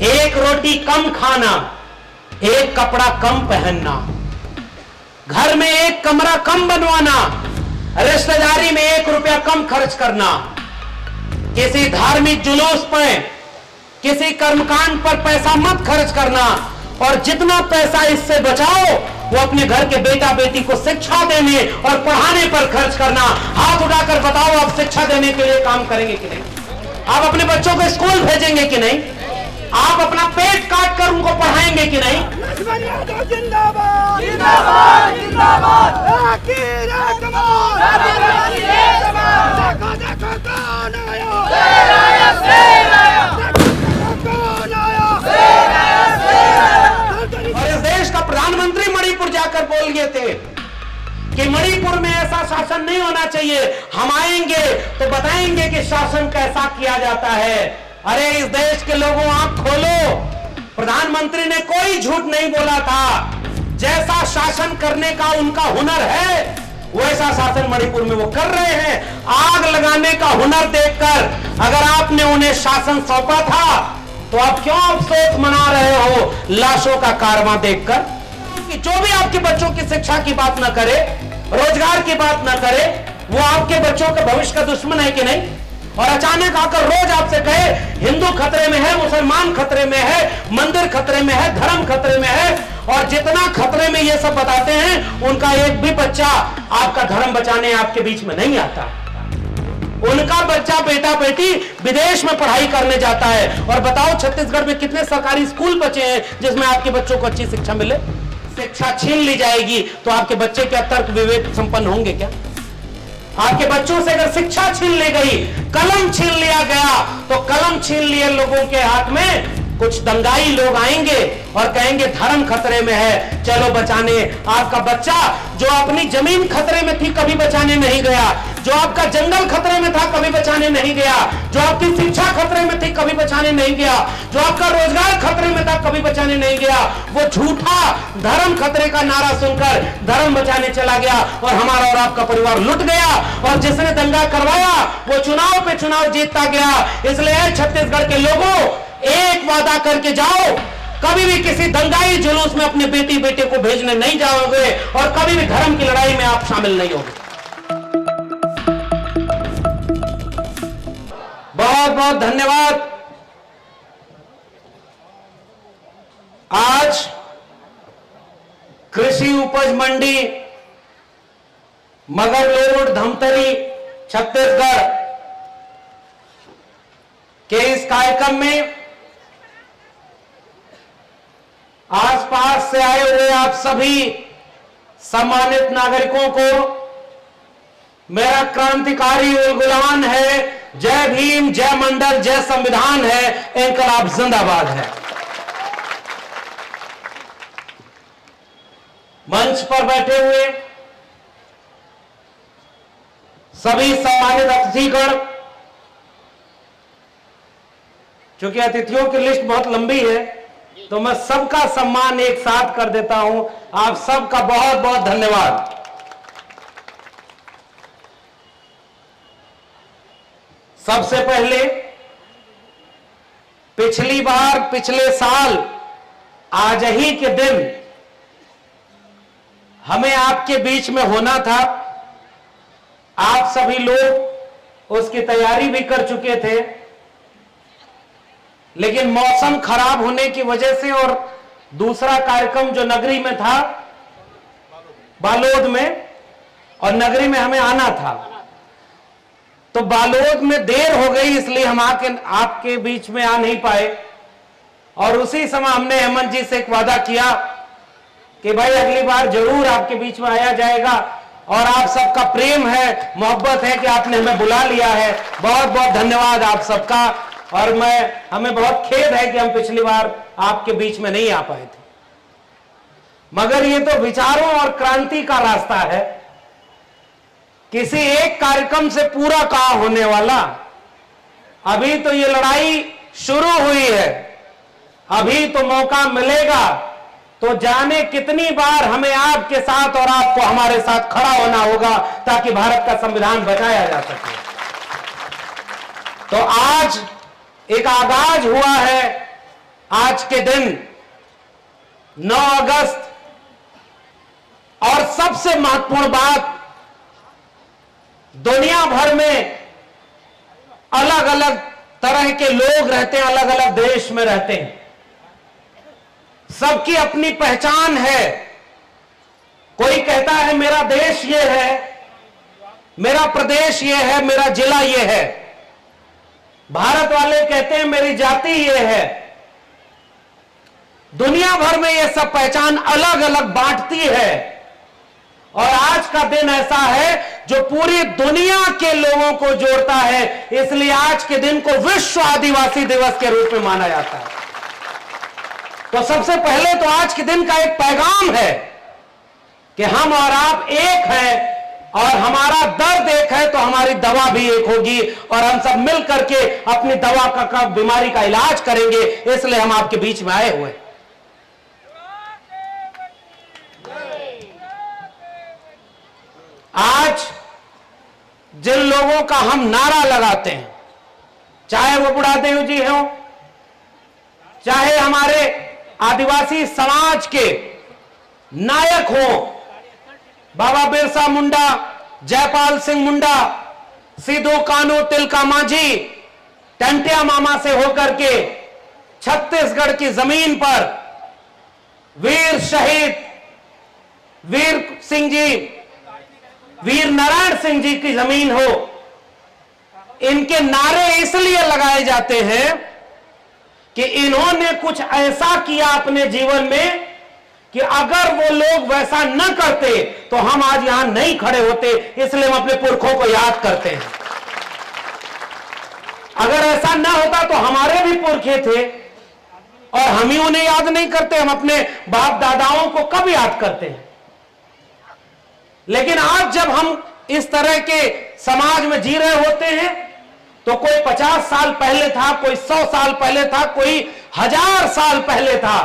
एक रोटी कम खाना, एक कपड़ा कम पहनना, घर में एक कमरा कम बनवाना, रिश्तेदारी में 1 रुपया कम खर्च करना, किसी धार्मिक जुलूस पर, किसी कर्मकांड पर पैसा मत खर्च करना, और जितना पैसा इससे बचाओ वो अपने घर के बेटा बेटी को शिक्षा देने और पढ़ाने पर खर्च करना। हाथ उठाकर बताओ, आप शिक्षा देने के लिए काम करेंगे कि नहीं? आप अपने बच्चों को स्कूल भेजेंगे कि नहीं? आप अपना पेट काट कर उनको पढ़ाएंगे कि नहीं? जिंदाबाद जिंदाबाद जिंदाबाद। देखो देखो कौन आया, शेर आया, शेर आया। कौन आया, शेर आया, शेर आया। और इस देश का प्रधानमंत्री मणिपुर जाकर बोल गए थे कि मणिपुर में ऐसा शासन नहीं होना चाहिए, हम आएंगे तो बताएंगे कि शासन कैसा किया जाता है। अरे इस देश के लोगों, आंख खोलो, प्रधानमंत्री ने कोई झूठ नहीं बोला था। जैसा शासन करने का उनका हुनर है वैसा शासन मणिपुर में वो कर रहे हैं। आग लगाने का हुनर देखकर अगर आपने उन्हें शासन सौंपा था तो आप क्यों अफसोस मना रहे हो लाशों का कारवां देखकर? कि जो भी आपके बच्चों की शिक्षा की बात ना करे, रोजगार की बात ना करे, वो आपके बच्चों के भविष्य का दुश्मन है कि नहीं? और अचानक आकर रोज आपसे कहे हिंदू खतरे में है, मुसलमान खतरे में है, मंदिर खतरे में है, धर्म खतरे में है, और जितना खतरे में ये सब बताते हैं उनका एक भी बच्चा आपका धर्म बचाने आपके बीच में नहीं आता। उनका बच्चा, बेटा बेटी विदेश में पढ़ाई करने जाता है। और बताओ छत्तीसगढ़ में कितने सरकारी स्कूल बचे हैं जिसमें आपके बच्चों को अच्छी शिक्षा मिले? शिक्षा छीन ली जाएगी तो आपके बच्चे क्या तर्क विवेक संपन्न होंगे क्या? आपके बच्चों से अगर शिक्षा छीन ली गई, कलम छीन लिया गया, तो कलम छीन लिए लोगों के हाथ में कुछ दंगाई लोग आएंगे और कहेंगे धर्म खतरे में है, चलो बचाने। आपका बच्चा जो अपनी जमीन खतरे में थी कभी बचाने नहीं गया, जो आपका जंगल खतरे में था कभी बचाने नहीं गया, जो आपकी शिक्षा खतरे में थी कभी बचाने नहीं गया, जो आपका रोजगार खतरे में था कभी बचाने नहीं गया। वो झूठा धर्म खतरे का नारा सुनकर धर्म बचाने चला गया और हमारा और आपका परिवार लुट गया। और जिसने दंगा करवाया वो चुनाव पे चुनाव जीतता गया। इसलिए छत्तीसगढ़ के लोगों, एक वादा करके जाओ, कभी भी किसी दंगाई जुलूस में अपने बेटी बेटे को भेजने नहीं जाओगे और कभी भी धर्म की लड़ाई में आप शामिल नहीं होगे। बहुत बहुत धन्यवाद। आज कृषि उपज मंडी मगरलोड धमतरी छत्तीसगढ़ के इस कार्यक्रम में आसपास से आए हुए आप सभी सम्मानित नागरिकों को मेरा क्रांतिकारी उलगुलान है, जय भीम, जय मंडल, जय संविधान है, इंकलाब जिंदाबाद है। मंच पर बैठे हुए सभी सम्मानित अतिथिगण, चूंकि अतिथियों की लिस्ट बहुत लंबी है तो मैं सबका सम्मान एक साथ कर देता हूं। आप सबका बहुत बहुत धन्यवाद। सबसे पहले पिछली बार, पिछले साल आज ही के दिन हमें आपके बीच में होना था। आप सभी लोग उसकी तैयारी भी कर चुके थे, लेकिन मौसम खराब होने की वजह से और दूसरा कार्यक्रम जो नगरी में था, बालोद में, और नगरी में हमें आना था, तो बालोद में देर हो गई, इसलिए हम आपके बीच में आ नहीं पाए। और उसी समय हमने हेमंत जी से एक वादा किया कि भाई अगली बार जरूर आपके बीच में आया जाएगा, और आप सबका प्रेम है, मोहब्बत है कि आपने हमें बुला लिया है। बहुत बहुत धन्यवाद आप सबका। और हमें बहुत खेद है कि हम पिछली बार आपके बीच में नहीं आ पाए थे, मगर ये तो विचारों और क्रांति का रास्ता है। किसी एक कार्यक्रम से पूरा कहां होने वाला। अभी तो ये लड़ाई शुरू हुई है, अभी तो मौका मिलेगा तो जाने कितनी बार हमें आपके साथ और आपको हमारे साथ खड़ा होना होगा ताकि भारत का संविधान बचाया जा सके। तो आज एक आगाज हुआ है आज के दिन 9 अगस्त और सबसे महत्वपूर्ण बात, दुनिया भर में अलग अलग तरह के लोग रहते हैं, अलग अलग देश में रहते हैं, सबकी अपनी पहचान है। कोई कहता है मेरा देश ये है, मेरा प्रदेश ये है, मेरा जिला ये है। भारत वाले कहते हैं मेरी जाति ये है। दुनिया भर में ये सब पहचान अलग अलग बांटती है, और आज का दिन ऐसा है जो पूरी दुनिया के लोगों को जोड़ता है। इसलिए आज के दिन को विश्व आदिवासी दिवस के रूप में माना जाता है। तो सबसे पहले तो आज के दिन का एक पैगाम है कि हम और आप एक हैं, और हमारा दर्द एक है तो हमारी दवा भी एक होगी, और हम सब मिल करके अपनी दवा का बीमारी का इलाज करेंगे। इसलिए हम आपके बीच में आए हुए। आज जिन लोगों का हम नारा लगाते हैं, चाहे वो बुढ़ादेव जी हो, चाहे हमारे आदिवासी समाज के नायक हो, बाबा बिरसा मुंडा, जयपाल सिंह मुंडा, सिद्धू कान्हू तिलका मांझी, टंटिया मामा से होकर के छत्तीसगढ़ की जमीन पर वीर शहीद वीर सिंह जी, वीर नारायण सिंह जी की जमीन हो, इनके नारे इसलिए लगाए जाते हैं कि इन्होंने कुछ ऐसा किया अपने जीवन में कि अगर वो लोग वैसा न करते तो हम आज यहां नहीं खड़े होते। इसलिए हम अपने पुरखों को याद करते हैं। अगर ऐसा न होता तो हमारे भी पुरखे थे, और हम ही उन्हें याद नहीं करते। हम अपने बाप दादाओं को कब याद करते हैं? लेकिन आज जब हम इस तरह के समाज में जी रहे होते हैं, तो कोई 50 साल पहले था, कोई 100 साल पहले था, कोई 1000 साल पहले था।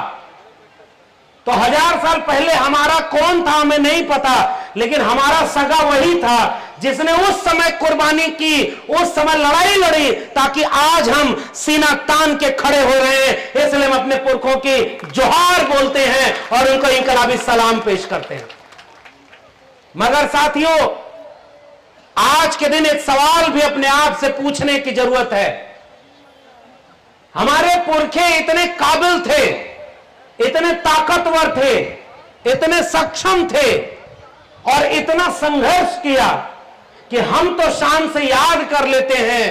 तो 1000 साल पहले हमारा कौन था हमें नहीं पता, लेकिन हमारा सगा वही था जिसने उस समय कुर्बानी की, उस समय लड़ाई लड़ी, ताकि आज हम सीना तान के खड़े हो रहे हैं। इसलिए हम अपने पुरखों की जोहार बोलते हैं और उनको इनकलाबी सलाम पेश करते हैं। मगर साथियों, आज के दिन एक सवाल भी अपने आप से पूछने की जरूरत है। हमारे पुरखे इतने काबिल थे, इतने ताकतवर थे, इतने सक्षम थे, और इतना संघर्ष किया कि हम तो शान से याद कर लेते हैं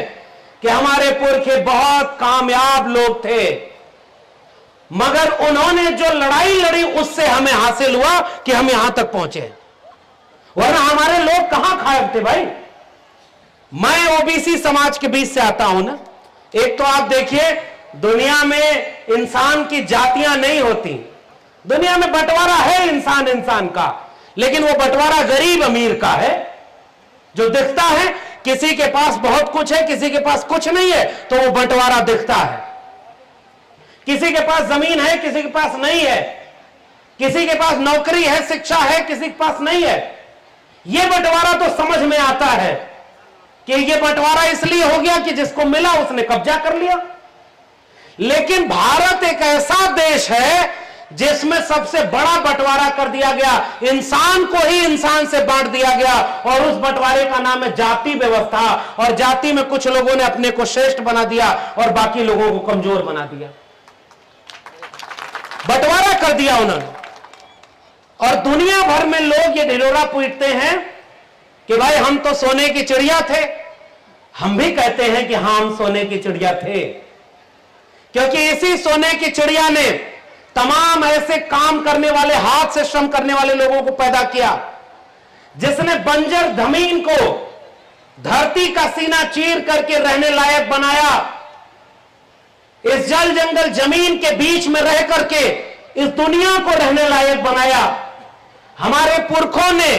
कि हमारे पुरखे बहुत कामयाब लोग थे। मगर उन्होंने जो लड़ाई लड़ी उससे हमें हासिल हुआ कि हम यहां तक पहुंचे, वरना हमारे लोग कहां खायब थे भाई। मैं ओबीसी समाज के बीच से आता हूं ना। एक तो आप देखिए, दुनिया में इंसान की जातियां नहीं होती, दुनिया में बंटवारा है इंसान इंसान का, लेकिन वो बंटवारा गरीब अमीर का है। जो दिखता है किसी के पास बहुत कुछ है, किसी के पास कुछ नहीं है, तो वो बंटवारा दिखता है। किसी के पास जमीन है, किसी के पास नहीं है, किसी के पास नौकरी है, शिक्षा है, किसी के पास नहीं है। ये बंटवारा तो समझ में आता है कि ये बंटवारा इसलिए हो गया कि जिसको मिला उसने कब्जा कर लिया। लेकिन भारत एक ऐसा देश है जिसमें सबसे बड़ा बंटवारा कर दिया गया, इंसान को ही इंसान से बांट दिया गया, और उस बंटवारे का नाम है जाति व्यवस्था। और जाति में कुछ लोगों ने अपने को श्रेष्ठ बना दिया और बाकी लोगों को कमजोर बना दिया। बंटवारा कर दिया उन्होंने। और दुनिया भर में लोग ये ढिढोरा पीटते हैं कि भाई हम तो सोने की चिड़िया थे। हम भी कहते हैं कि हाँ, हम सोने की चिड़िया थे, क्योंकि इसी सोने की चिड़िया ने तमाम ऐसे काम करने वाले, हाथ से श्रम करने वाले लोगों को पैदा किया, जिसने बंजर जमीन को धरती का सीना चीर करके रहने लायक बनाया। इस जल जंगल जमीन के बीच में रह करके इस दुनिया को रहने लायक बनाया। हमारे पुरखों ने,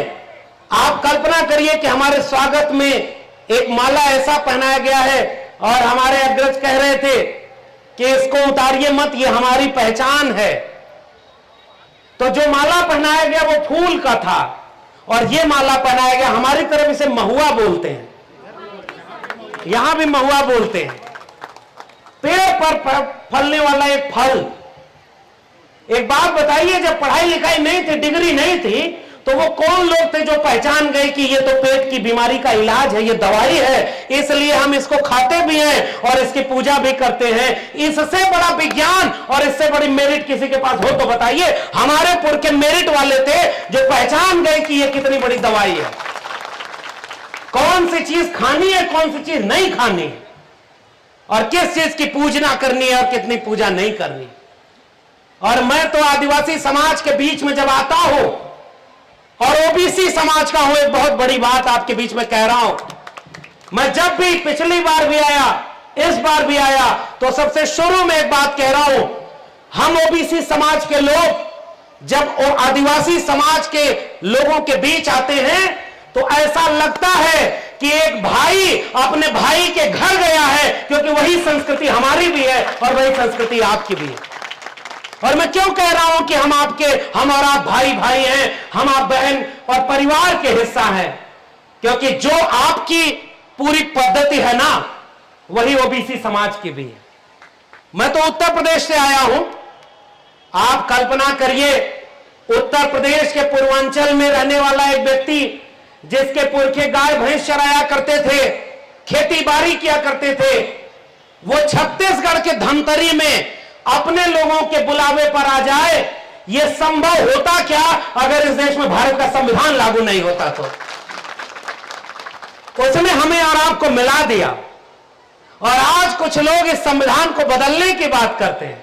आप कल्पना करिए कि हमारे स्वागत में एक माला ऐसा पहनाया गया है, और हमारे अग्रज कह रहे थे कि इसको उतारिए मत, ये हमारी पहचान है। तो जो माला पहनाया गया वो फूल का था, और ये माला पहनाया गया, हमारी तरफ इसे महुआ बोलते हैं, यहां भी महुआ बोलते हैं। पेड़ पर फलने वाला एक फल। एक बात बताइए, जब पढ़ाई लिखाई नहीं थी, डिग्री नहीं थी, तो वो कौन लोग थे जो पहचान गए कि ये तो पेट की बीमारी का इलाज है, ये दवाई है, इसलिए हम इसको खाते भी हैं और इसकी पूजा भी करते हैं। इससे बड़ा विज्ञान और इससे बड़ी मेरिट किसी के पास हो तो बताइए। हमारे पुर के मेरिट वाले थे जो पहचान गए कि ये कितनी बड़ी दवाई है, कौन सी चीज खानी है, कौन सी चीज नहीं खानी है, और किस चीज की पूजना करनी है और कितनी पूजा नहीं करनी। और मैं तो आदिवासी समाज के बीच में जब आता हूं और ओबीसी समाज का हूं, एक बहुत बड़ी बात आपके बीच में कह रहा हूं। मैं जब भी पिछली बार भी आया, इस बार भी आया, तो सबसे शुरू में एक बात कह रहा हूं, हम ओबीसी समाज के लोग जब आदिवासी समाज के लोगों के बीच आते हैं तो ऐसा लगता है कि एक भाई अपने भाई के घर गया है, क्योंकि वही संस्कृति हमारी भी है और वही संस्कृति आपकी भी है। और मैं क्यों कह रहा हूं कि हम और आप भाई भाई हैं, हम आप बहन और परिवार के हिस्सा हैं, क्योंकि जो आपकी पूरी पद्धति है ना, वही ओबीसी समाज की भी है। मैं तो उत्तर प्रदेश से आया हूं। आप कल्पना करिए, उत्तर प्रदेश के पूर्वांचल में रहने वाला एक व्यक्ति, जिसके पुरखे गाय भैंस चराया करते थे, खेती बाड़ी किया करते थे, वो छत्तीसगढ़ के धमतरी में अपने लोगों के बुलावे पर आ जाए। यह संभव होता क्या अगर इस देश में भारत का संविधान लागू नहीं होता तो? उसने हमें और आपको मिला दिया, और आज कुछ लोग इस संविधान को बदलने की बात करते हैं।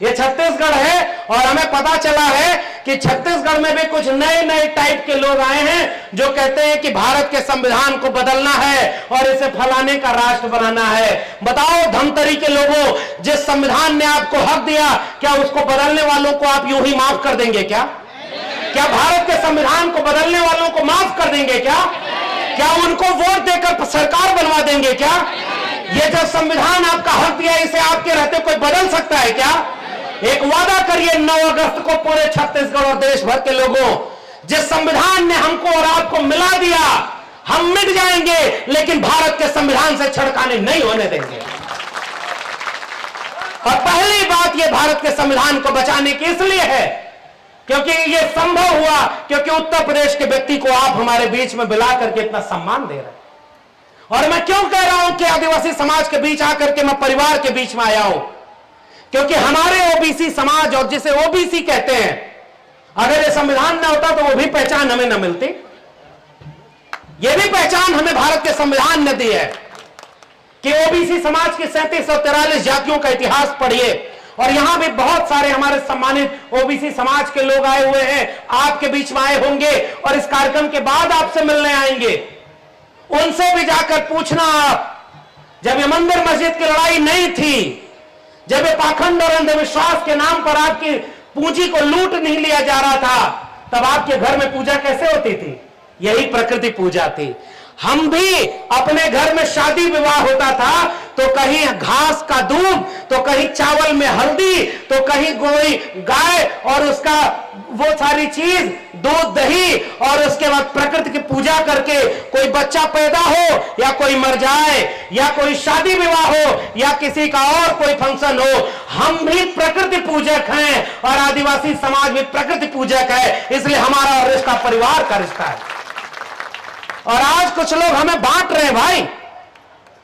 ये छत्तीसगढ़ है और हमें पता चला है कि छत्तीसगढ़ में भी कुछ नए नए टाइप के लोग आए हैं जो कहते हैं कि भारत के संविधान को बदलना है और इसे फलाने का राष्ट्र बनाना है। बताओ धमतरी के लोगों, जिस संविधान ने आपको हक दिया, क्या उसको बदलने वालों को आप यूं ही माफ कर देंगे क्या? क्या भारत के संविधान को बदलने वालों को माफ कर देंगे क्या? क्या उनको वोट देकर सरकार बनवा देंगे क्या? ये जो संविधान आपका हक दिया, इसे आपके रहते कोई बदल सकता है क्या? एक वादा करिए 9 अगस्त को पूरे छत्तीसगढ़ और देश भर के लोगों, जिस संविधान ने हमको और आपको मिला दिया, हम मिट जाएंगे लेकिन भारत के संविधान से छड़काने नहीं होने देंगे। और पहली बात यह भारत के संविधान को बचाने की इसलिए है क्योंकि यह संभव हुआ क्योंकि उत्तर प्रदेश के व्यक्ति को आप हमारे बीच में बुला करके इतना सम्मान दे रहे हैं। और मैं क्यों कह रहा हूं कि आदिवासी समाज के बीच आकर के मैं परिवार के बीच में आया हूं, क्योंकि हमारे ओबीसी समाज और जिसे ओबीसी कहते हैं, अगर ये संविधान न होता तो वो भी पहचान हमें न मिलती। ये भी पहचान हमें भारत के संविधान ने दी है कि ओबीसी समाज की 3743 जातियों का इतिहास पढ़िए। और यहां भी बहुत सारे हमारे सम्मानित ओबीसी समाज के लोग आए हुए हैं, आपके बीच में आए होंगे और इस कार्यक्रम के बाद आपसे मिलने आएंगे। उनसे भी जाकर पूछना आप, जब ये मंदिर मस्जिद की लड़ाई नहीं थी, जब ये पाखंड और अंधविश्वास के नाम पर आपकी पूंजी को लूट नहीं लिया जा रहा था, तब आपके घर में पूजा कैसे होती थी? यही प्रकृति पूजा थी। हम भी अपने घर में शादी विवाह होता था तो कहीं घास का दूध, तो कहीं चावल में हल्दी, तो कहीं कोई गाय और उसका वो सारी चीज, दूध दही, और उसके बाद प्रकृति की पूजा करके कोई बच्चा पैदा हो या कोई मर जाए या कोई शादी विवाह हो या किसी का और कोई फंक्शन हो, हम भी प्रकृति पूजक हैं और आदिवासी समाज भी प्रकृति पूजक है। इसलिए हमारा और रिश्ता परिवार का रिश्ता है। और आज कुछ लोग हमें बांट रहे हैं भाई,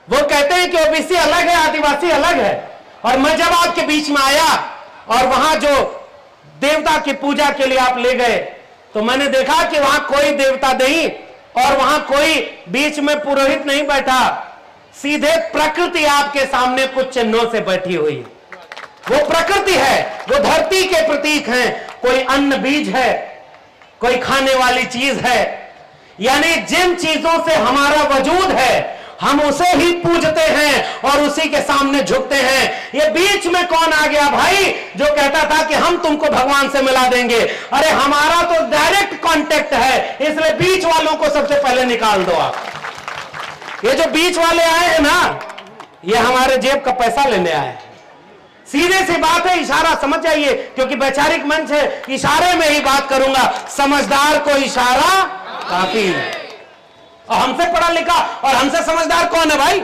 वो कहते हैं कि ओबीसी अलग है, आदिवासी अलग है। और मैं जब आपके बीच में आया और वहां जो देवता की पूजा के लिए आप ले गए, तो मैंने देखा कि वहां कोई देवता नहीं और वहां कोई बीच में पुरोहित नहीं बैठा, सीधे प्रकृति आपके सामने कुछ चिन्हों से बैठी हुई है। वो प्रकृति है, वो धरती के प्रतीक हैं। कोई अन्न बीज है, कोई खाने वाली चीज है, यानी जिन चीजों से हमारा वजूद है हम उसे ही पूजते हैं और उसी के सामने झुकते हैं। ये बीच में कौन आ गया भाई जो कहता था कि हम तुमको भगवान से मिला देंगे? अरे हमारा तो डायरेक्ट कांटेक्ट है, इसलिए बीच वालों को सबसे पहले निकाल दो आप। ये जो बीच वाले आए हैं ना, ये हमारे जेब का पैसा लेने आए। सीधे सी बात है, इशारा समझ जाइए, क्योंकि वैचारिक मंच है, इशारे में ही बात करूंगा। समझदार को इशारा काफी है। और हमसे पढ़ा लिखा और हमसे समझदार कौन है भाई?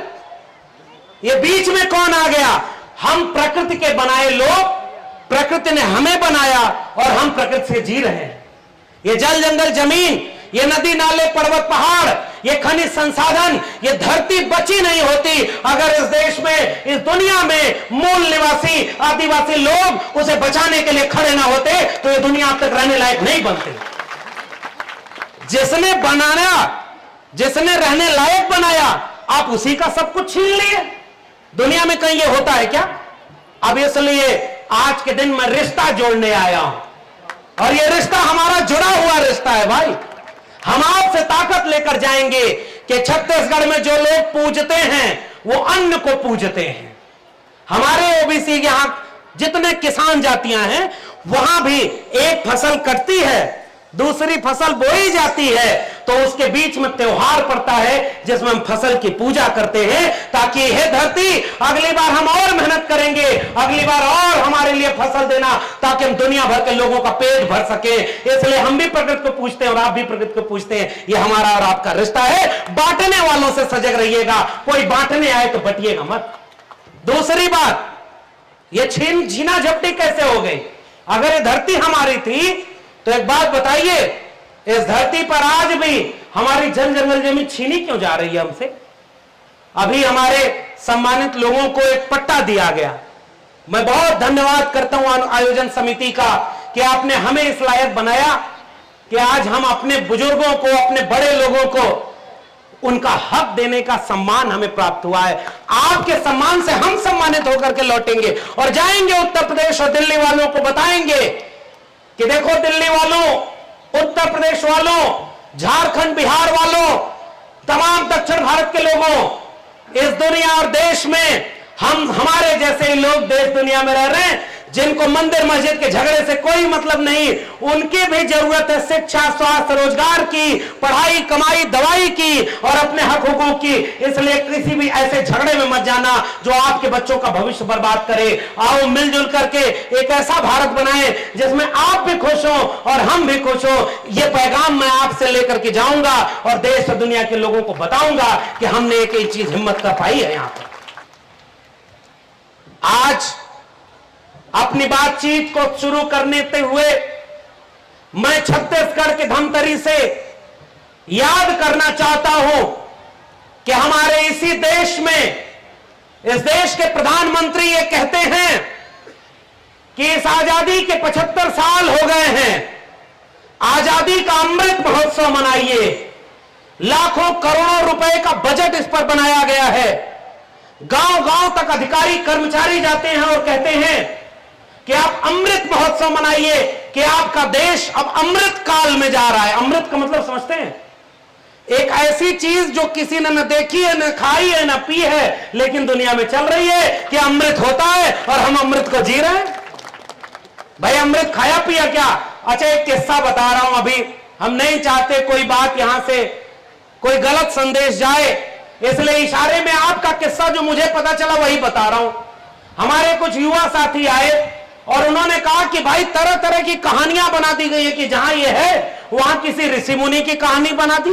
ये बीच में कौन आ गया? हम प्रकृति के बनाए लोग, प्रकृति ने हमें बनाया और हम प्रकृति से जी रहे हैं। ये जल जंगल जमीन, ये नदी नाले पर्वत पहाड़, ये खनिज संसाधन, ये धरती बची नहीं होती अगर इस देश में, इस दुनिया में मूल निवासी आदिवासी लोग उसे बचाने के लिए खड़े ना होते तो ये दुनिया अब तक रहने लायक नहीं बनती। जिसने बनाया, जिसने रहने लायक बनाया, आप उसी का सब कुछ छीन लिए। दुनिया में कहीं ये होता है क्या? अब इसलिए आज के दिन मैं रिश्ता जोड़ने आया हूं और ये रिश्ता हमारा जुड़ा हुआ रिश्ता है भाई। हम आपसे ताकत लेकर जाएंगे कि छत्तीसगढ़ में जो लोग पूजते हैं वो अन्न को पूजते हैं। हमारे ओबीसी यहां जितने किसान जातियां हैं वहां भी एक फसल कटती है, दूसरी फसल बोई जाती है, तो उसके बीच में त्योहार पड़ता है जिसमें हम फसल की पूजा करते हैं ताकि हे धरती अगली बार हम और मेहनत करेंगे, अगली बार और हमारे लिए फसल देना ताकि हम दुनिया भर के लोगों का पेट भर सके। इसलिए हम भी प्रकृति को पूछते हैं और आप भी प्रकृति को पूछते हैं। ये हमारा और आपका रिश्ता है। बांटने वालों से सजग रहिएगा, कोई बांटने आए तो बटिएगा मत। दूसरी बात, ये छीना झपटी कैसे हो गई? अगर ये धरती हमारी थी तो एक बात बताइए, इस धरती पर आज भी हमारी जल जंगल जमीन छीनी क्यों जा रही है हमसे? अभी हमारे सम्मानित लोगों को एक पट्टा दिया गया। मैं बहुत धन्यवाद करता हूं आयोजन समिति का कि आपने हमें इस लायक बनाया कि आज हम अपने बुजुर्गों को, अपने बड़े लोगों को उनका हक देने का सम्मान हमें प्राप्त हुआ है। आपके सम्मान से हम सम्मानित होकर के लौटेंगे और जाएंगे उत्तर प्रदेश और दिल्ली वालों को बताएंगे कि देखो दिल्ली वालों, उत्तर प्रदेश वालों, झारखंड बिहार वालों, तमाम दक्षिण भारत के लोगों, इस दुनिया और देश में हमारे जैसे लोग देश दुनिया में रह रहे हैं जिनको मंदिर मस्जिद के झगड़े से कोई मतलब नहीं, उनकी भी जरूरत है शिक्षा, स्वास्थ्य, रोजगार की, पढ़ाई, कमाई, दवाई की और अपने हक हुकूक की। इसलिए किसी भी ऐसे झगड़े में मत जाना जो आपके बच्चों का भविष्य बर्बाद करे। आओ मिलजुल करके एक ऐसा भारत बनाएं जिसमें आप भी खुश हो और हम भी खुश हो। यह पैगाम मैं आपसे लेकर के जाऊंगा और देश और दुनिया के लोगों को बताऊंगा कि हमने एक ही चीज हिम्मत कर पाई है। यहां पर आज अपनी बातचीत को शुरू करने हुए मैं छत्तीसगढ़ के धमतरी से याद करना चाहता हूं कि हमारे इसी देश में, इस देश के प्रधानमंत्री ये कहते हैं कि इस आजादी के 75 साल हो गए हैं, आजादी का अमृत महोत्सव मनाइए। लाखों करोड़ों रुपए का बजट इस पर बनाया गया है। गांव गांव तक अधिकारी कर्मचारी जाते हैं और कहते हैं कि आप अमृत महोत्सव मनाइए कि आपका देश अब अमृत काल में जा रहा है। अमृत का मतलब समझते हैं? एक ऐसी चीज जो किसी ने न देखी है, न खाई है, न पी है, लेकिन दुनिया में चल रही है कि अमृत होता है और हम अमृत को जी रहे हैं। भाई अमृत खाया पिया क्या? अच्छा एक किस्सा बता रहा हूं। अभी हम नहीं चाहते कोई बात यहां से कोई गलत संदेश जाए, इसलिए इशारे में आपका किस्सा जो मुझे पता चला वही बता रहा हूं। हमारे कुछ युवा साथी आए और उन्होंने कहा कि भाई तरह तरह की कहानियां बना दी गई है कि जहां ये है वहां किसी ऋषि मुनि की कहानी बना दी।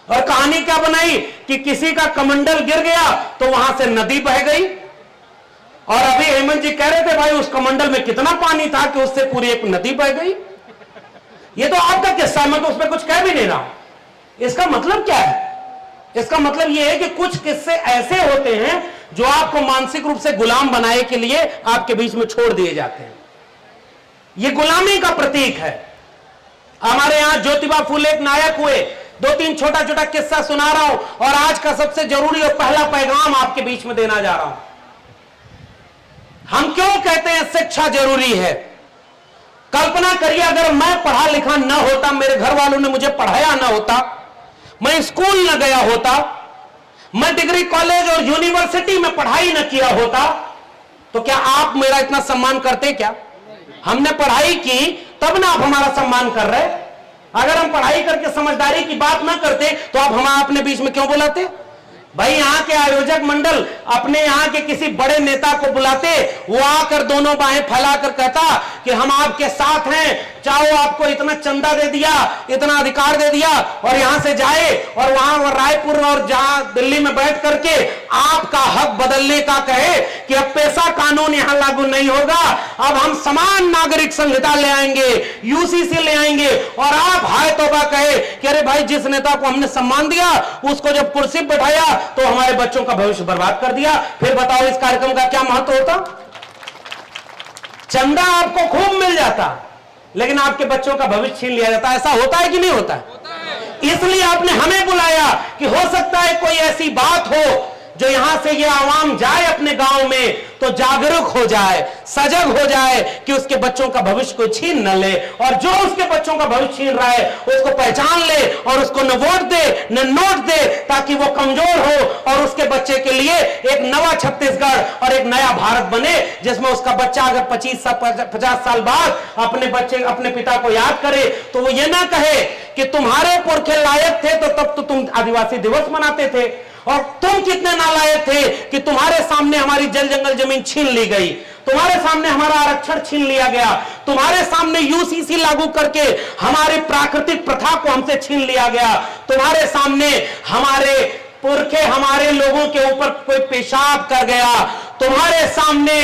और कहानी क्या बनाई कि किसी का कमंडल गिर गया तो वहां से नदी बह गई। और अभी हेमंत जी कह रहे थे भाई उस कमंडल में कितना पानी था कि उससे पूरी एक नदी बह गई। ये तो आपका किस्सा, मैं तो उसमें कुछ कह भी नहीं रहा हूं। इसका मतलब क्या है? इसका मतलब यह है कि कुछ किस्से ऐसे होते हैं जो आपको मानसिक रूप से गुलाम बनाने के लिए आपके बीच में छोड़ दिए जाते हैं। यह गुलामी का प्रतीक है। हमारे यहां ज्योतिबा फूले एक नायक हुए। 2-3 छोटा छोटा किस्सा सुना रहा हूं और आज का सबसे जरूरी और पहला पैगाम आपके बीच में देना जा रहा हूं। हम क्यों कहते हैं शिक्षा जरूरी है? कल्पना करिए अगर मैं पढ़ा लिखा न होता, मेरे घर वालों ने मुझे पढ़ाया न होता, मैं स्कूल न गया होता, मैं डिग्री कॉलेज और यूनिवर्सिटी में पढ़ाई न किया होता, तो क्या आप मेरा इतना सम्मान करते? क्या हमने पढ़ाई की तब ना आप हमारा सम्मान कर रहे? अगर हम पढ़ाई करके समझदारी की बात ना करते तो आप हमें अपने बीच में क्यों बुलाते? भाई यहाँ के आयोजक मंडल अपने यहाँ के किसी बड़े नेता को बुलाते, वो आकर दोनों बाहें फैलाकर कहता कि हम आपके साथ हैं, चाहो आपको इतना चंदा दे दिया, इतना अधिकार दे दिया, और यहां से जाए और वहां रायपुर और जहां दिल्ली में बैठ करके आपका हक बदलने का कहे कि अब पैसा कानून यहां लागू नहीं होगा, अब हम समान नागरिक संहिता ले आएंगे, यूसीसी ले आएंगे, और आप हाय तौबा कहे कि अरे भाई जिस नेता को हमने सम्मान दिया उसको जब कुर्सी पर बैठाया तो हमारे बच्चों का भविष्य बर्बाद कर दिया। फिर बताओ इस कार्यक्रम का क्या महत्व होता? चंदा आपको खूब मिल जाता, लेकिन आपके बच्चों का भविष्य छीन लिया जाता। ऐसा होता है कि नहीं होता? इसलिए आपने हमें बुलाया कि हो सकता है कोई ऐसी बात हो जो यहां से ये आवाम जाए अपने गांव में तो जागरूक हो जाए, सजग हो जाए कि उसके बच्चों का भविष्य कोई छीन न ले, और जो उसके बच्चों का भविष्य छीन रहा है उसको पहचान ले और उसको न वोट दे न नोट दे, ताकि वो कमजोर हो और उसके बच्चे के लिए एक नवा छत्तीसगढ़ और एक नया भारत बने, जिसमें उसका बच्चा अगर 50 साल बाद अपने पिता को याद करे तो वो ये ना कहे कि तुम्हारे पुरखे लायक थे तो तब तो तुम आदिवासी दिवस मनाते थे, और तुम कितने नालायक थे कि तुम्हारे सामने हमारी जल जंगल जमीन छीन ली गई, तुम्हारे सामने हमारा आरक्षण छीन लिया गया, तुम्हारे सामने यूसीसी लागू करके हमारी प्राकृतिक प्रथा को हमसे छीन लिया गया, तुम्हारे सामने हमारे पुरखे हमारे लोगों के ऊपर कोई पेशाब कर गया, तुम्हारे सामने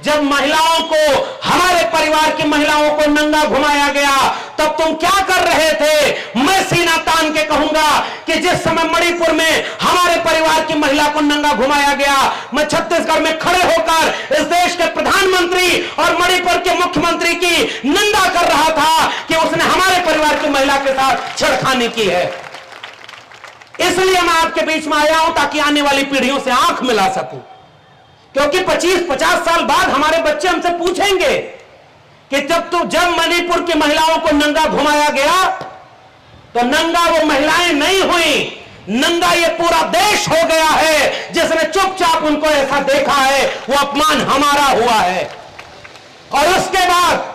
जब महिलाओं को, हमारे परिवार की महिलाओं को नंगा घुमाया गया तब तुम क्या कर रहे थे? मैं सीना तान के कहूंगा कि जिस समय मणिपुर में हमारे परिवार की महिला को नंगा घुमाया गया, मैं छत्तीसगढ़ में खड़े होकर इस देश के प्रधानमंत्री और मणिपुर के मुख्यमंत्री की निंदा कर रहा था कि उसने हमारे परिवार की महिला के साथ छेड़खानी की है। इसलिए मैं आपके बीच में आया हूं ताकि आने वाली पीढ़ियों से आंख मिला सकूं, क्योंकि 25-50 साल बाद हमारे बच्चे हमसे पूछेंगे कि जब मणिपुर की महिलाओं को नंगा घुमाया गया तो नंगा वो महिलाएं नहीं हुई, नंगा ये पूरा देश हो गया है जिसने चुपचाप उनको ऐसा देखा है, वो अपमान हमारा हुआ है। और उसके बाद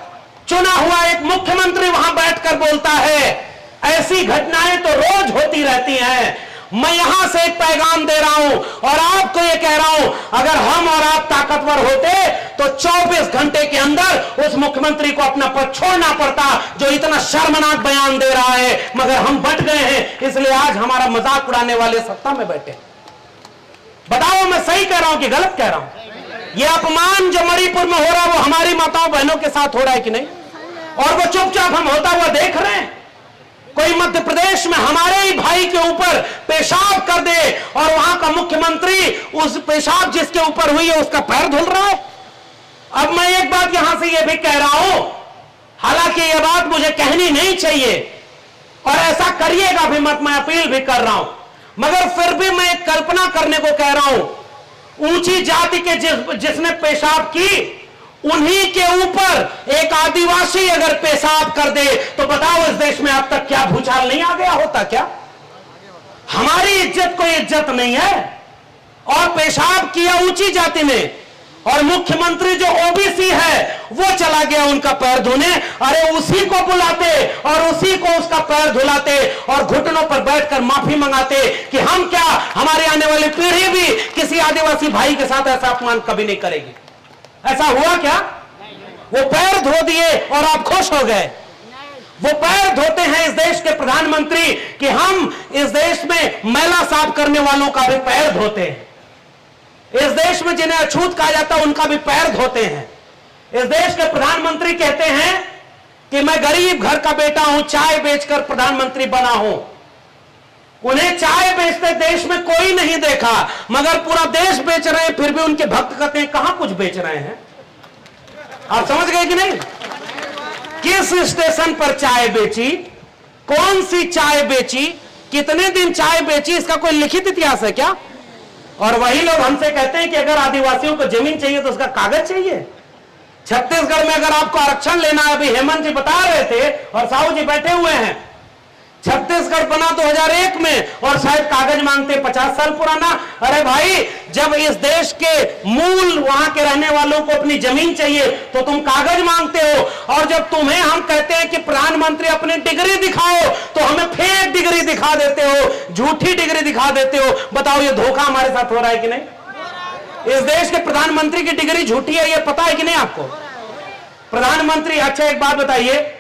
चुना हुआ एक मुख्यमंत्री वहां बैठकर बोलता है ऐसी घटनाएं तो रोज होती रहती हैं। मैं यहां से एक पैगाम दे रहा हूं और आपको यह कह रहा हूं, अगर हम और आप ताकतवर होते तो 24 घंटे के अंदर उस मुख्यमंत्री को अपना पद छोड़ना पड़ता जो इतना शर्मनाक बयान दे रहा है, मगर हम बच गए हैं, इसलिए आज हमारा मजाक उड़ाने वाले सत्ता में बैठे। बताओ मैं सही कह रहा हूं कि गलत कह रहा हूं? यह अपमान जो मणिपुर में हो रहा है वो हमारी माताओं बहनों के साथ हो रहा है कि नहीं? और वो चुपचाप हम होता हुआ देख रहे हैं। कोई मध्य प्रदेश में हमारे ही भाई के ऊपर पेशाब कर दे और वहां का मुख्यमंत्री उस पेशाब जिसके ऊपर हुई है उसका पैर धुल रहा है। अब मैं एक बात यहां से यह भी कह रहा हूं, हालांकि यह बात मुझे कहनी नहीं चाहिए और ऐसा करिएगा भी मत, मैं अपील भी कर रहा हूं, मगर फिर भी मैं एक कल्पना करने को कह रहा हूं। ऊंची जाति के जिसने पेशाब की उन्हीं के ऊपर एक आदिवासी अगर पेशाब कर दे तो बताओ इस देश में अब तक क्या भूचाल नहीं आ गया होता? क्या हमारी इज्जत कोई इज्जत नहीं है? और पेशाब किया ऊंची जाति ने और मुख्यमंत्री जो ओबीसी है वो चला गया उनका पैर धोने, अरे उसी को बुलाते और उसी को उसका पैर धुलाते और घुटनों पर बैठकर माफी मंगाते कि हम क्या, हमारी आने वाली पीढ़ी भी किसी आदिवासी भाई के साथ ऐसा अपमान कभी नहीं करेगी। ऐसा हुआ क्या? वो पैर धो दिए और आप खुश हो गए। वो पैर धोते हैं इस देश के प्रधानमंत्री कि हम इस देश में मैला साफ करने वालों का भी पैर धोते हैं, इस देश में जिन्हें अछूत कहा जाता है उनका भी पैर धोते हैं। इस देश के प्रधानमंत्री कहते हैं कि मैं गरीब घर का बेटा हूं, चाय बेचकर प्रधानमंत्री बना हूं। उन्हें चाय बेचते देश में कोई नहीं देखा, मगर पूरा देश बेच रहे हैं, फिर भी उनके भक्त कहते हैं कहां कुछ बेच रहे हैं। आप समझ गए कि नहीं? किस स्टेशन पर चाय बेची, कौन सी चाय बेची, कितने दिन चाय बेची, इसका कोई लिखित इतिहास है क्या? और वही लोग हमसे कहते हैं कि अगर आदिवासियों को जमीन चाहिए तो उसका कागज चाहिए। छत्तीसगढ़ में अगर आपको आरक्षण लेना है, अभी हेमंत जी बता रहे थे और साहू जी बैठे हुए हैं छत्तीसगढ़ बना 2001 में और शायद कागज मांगते 50 साल पुराना। अरे भाई, जब इस देश के मूल वहां के रहने वालों को अपनी जमीन चाहिए तो तुम कागज मांगते हो, और जब तुम्हें हम कहते हैं कि प्रधानमंत्री अपनी डिग्री दिखाओ तो हमें फेक डिग्री दिखा देते हो, झूठी डिग्री दिखा देते हो। बताओ, ये धोखा हमारे साथ हो रहा है कि नहीं? इस देश के प्रधानमंत्री की डिग्री झूठी है, ये पता है कि नहीं आपको? प्रधानमंत्री, अच्छा एक बात बताइए,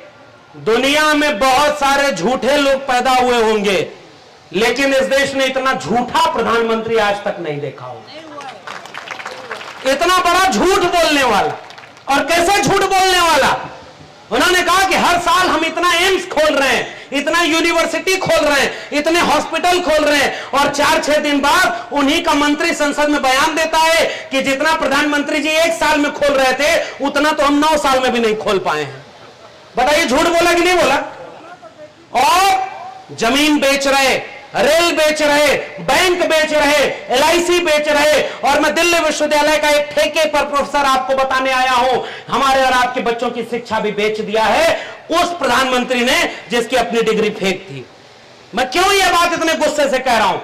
दुनिया में बहुत सारे झूठे लोग पैदा हुए होंगे, लेकिन इस देश ने इतना झूठा प्रधानमंत्री आज तक नहीं देखा होगा। इतना बड़ा झूठ बोलने वाला। और कैसे झूठ बोलने वाला? उन्होंने कहा कि हर साल हम इतना एम्स खोल रहे हैं, इतना यूनिवर्सिटी खोल रहे हैं, इतने हॉस्पिटल खोल रहे हैं, और 4-6 दिन बाद उन्हीं का मंत्री संसद में बयान देता है कि जितना प्रधानमंत्री जी 1 साल में खोल रहे थे उतना तो हम 9 साल में भी नहीं खोल पाए हैं। बताइए, झूठ बोला कि नहीं बोला? और जमीन बेच रहे, रेल बेच रहे, बैंक बेच रहे, LIC बेच रहे, और मैं दिल्ली विश्वविद्यालय का एक ठेके पर प्रोफेसर आपको बताने आया हूं, हमारे और आपके बच्चों की शिक्षा भी बेच दिया है उस प्रधानमंत्री ने जिसकी अपनी डिग्री फेक थी। मैं क्यों यह बात इतने गुस्से से कह रहा हूं?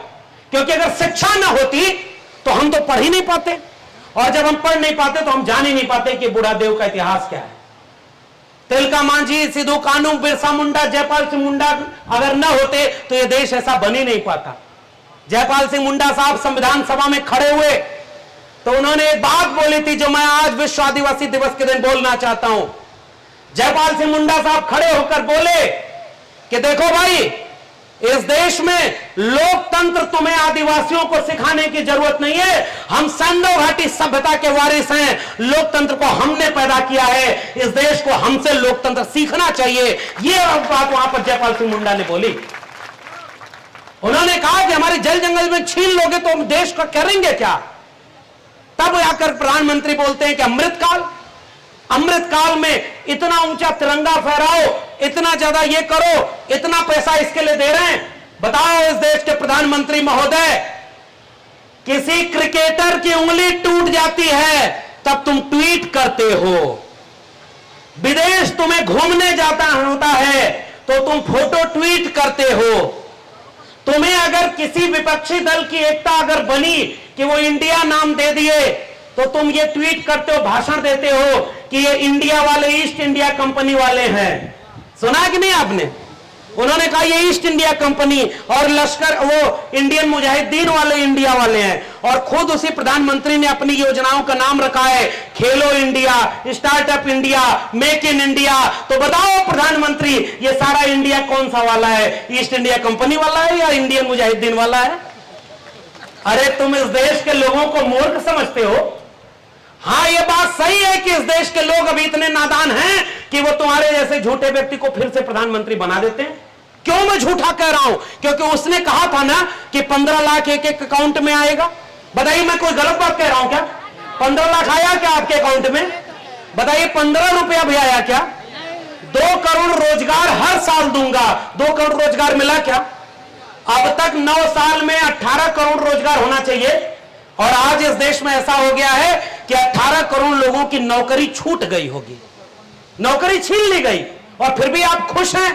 क्योंकि अगर शिक्षा ना होती तो हम तो पढ़ ही नहीं पाते, और जब हम पढ़ नहीं पाते तो हम जान ही नहीं पाते कि बूढ़ादेव का इतिहास क्या है। तिलका मांझी, सिद्धू कानू, बिरसा मुंडा, जयपाल सिंह मुंडा अगर न होते तो यह देश ऐसा बन ही नहीं पाता। जयपाल सिंह मुंडा साहब संविधान सभा में खड़े हुए तो उन्होंने एक बात बोली थी जो मैं आज विश्व आदिवासी दिवस के दिन बोलना चाहता हूं। जयपाल सिंह मुंडा साहब खड़े होकर बोले कि देखो भाई, इस देश में लोकतंत्र तुम्हें आदिवासियों को सिखाने की जरूरत नहीं है, हम सिंधु घाटी सभ्यता के वारिस हैं, लोकतंत्र को हमने पैदा किया है, इस देश को हमसे लोकतंत्र सीखना चाहिए। यह बात वहां पर जयपाल सिंह मुंडा ने बोली। उन्होंने कहा कि हमारे जल जंगल में छीन लोगे तो हम देश का करेंगे क्या? तब आकर प्रधानमंत्री बोलते हैं कि अमृतकाल में इतना ऊंचा तिरंगा फहराओ, इतना ज्यादा ये करो, इतना पैसा इसके लिए दे रहे हैं। बताओ इस देश के प्रधानमंत्री महोदय, किसी क्रिकेटर की उंगली टूट जाती है तब तुम ट्वीट करते हो, विदेश तुम्हें घूमने जाता होता है तो तुम फोटो ट्वीट करते हो, तुम्हें अगर किसी विपक्षी दल की एकता अगर बनी कि वो इंडिया नाम दे दिए तो तुम ये ट्वीट करते हो, भाषण देते हो कि ये इंडिया वाले ईस्ट इंडिया कंपनी वाले हैं। सुना कि नहीं आपने? उन्होंने कहा ये ईस्ट इंडिया कंपनी और लश्कर वो इंडियन मुजाहिदीन वाले इंडिया वाले हैं, और खुद उसी प्रधानमंत्री ने अपनी योजनाओं का नाम रखा है खेलो India, startup India, make in India. तो बताओ प्रधानमंत्री, ये सारा इंडिया कौन सा वाला है? ईस्ट इंडिया कंपनी वाला है या इंडियन मुजाहिदीन वाला है? अरे तुम इस देश के लोगों को मूर्ख समझते हो। हाँ, यह बात सही है कि इस देश के लोग अभी इतने नादान हैं कि वो तुम्हारे जैसे झूठे व्यक्ति को फिर से प्रधानमंत्री बना देते हैं। क्यों मैं झूठा कह रहा हूं? क्योंकि उसने कहा था ना कि 15 लाख एक एक अकाउंट में आएगा। बताइए, मैं कोई गलत बात कह रहा हूं क्या? 15 लाख आया क्या आपके अकाउंट में? बताइए, 15 रुपया भी आया क्या? 2 करोड़ रोजगार हर साल दूंगा, 2 करोड़ रोजगार मिला क्या? अब तक 9 साल में 18 करोड़ रोजगार होना चाहिए, और आज इस देश में ऐसा हो गया है कि 18 करोड़ लोगों की नौकरी छूट गई होगी, नौकरी छीन ली गई, और फिर भी आप खुश हैं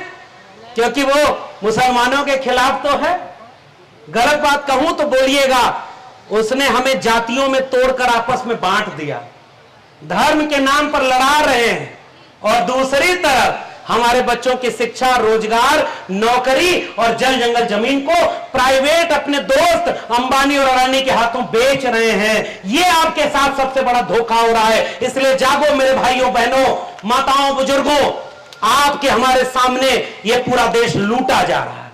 क्योंकि वो मुसलमानों के खिलाफ तो है। गलत बात कहूं तो बोलिएगा, उसने हमें जातियों में तोड़कर आपस में बांट दिया, धर्म के नाम पर लड़ा रहे हैं, और दूसरी तरफ हमारे बच्चों की शिक्षा, रोजगार, नौकरी और जल जंगल जमीन को प्राइवेट अपने दोस्त अंबानी और अडानी के हाथों बेच रहे हैं। ये आपके साथ सबसे बड़ा धोखा हो रहा है। इसलिए जागो मेरे भाइयों बहनों, माताओं, बुजुर्गों, आपके हमारे सामने ये पूरा देश लूटा जा रहा है।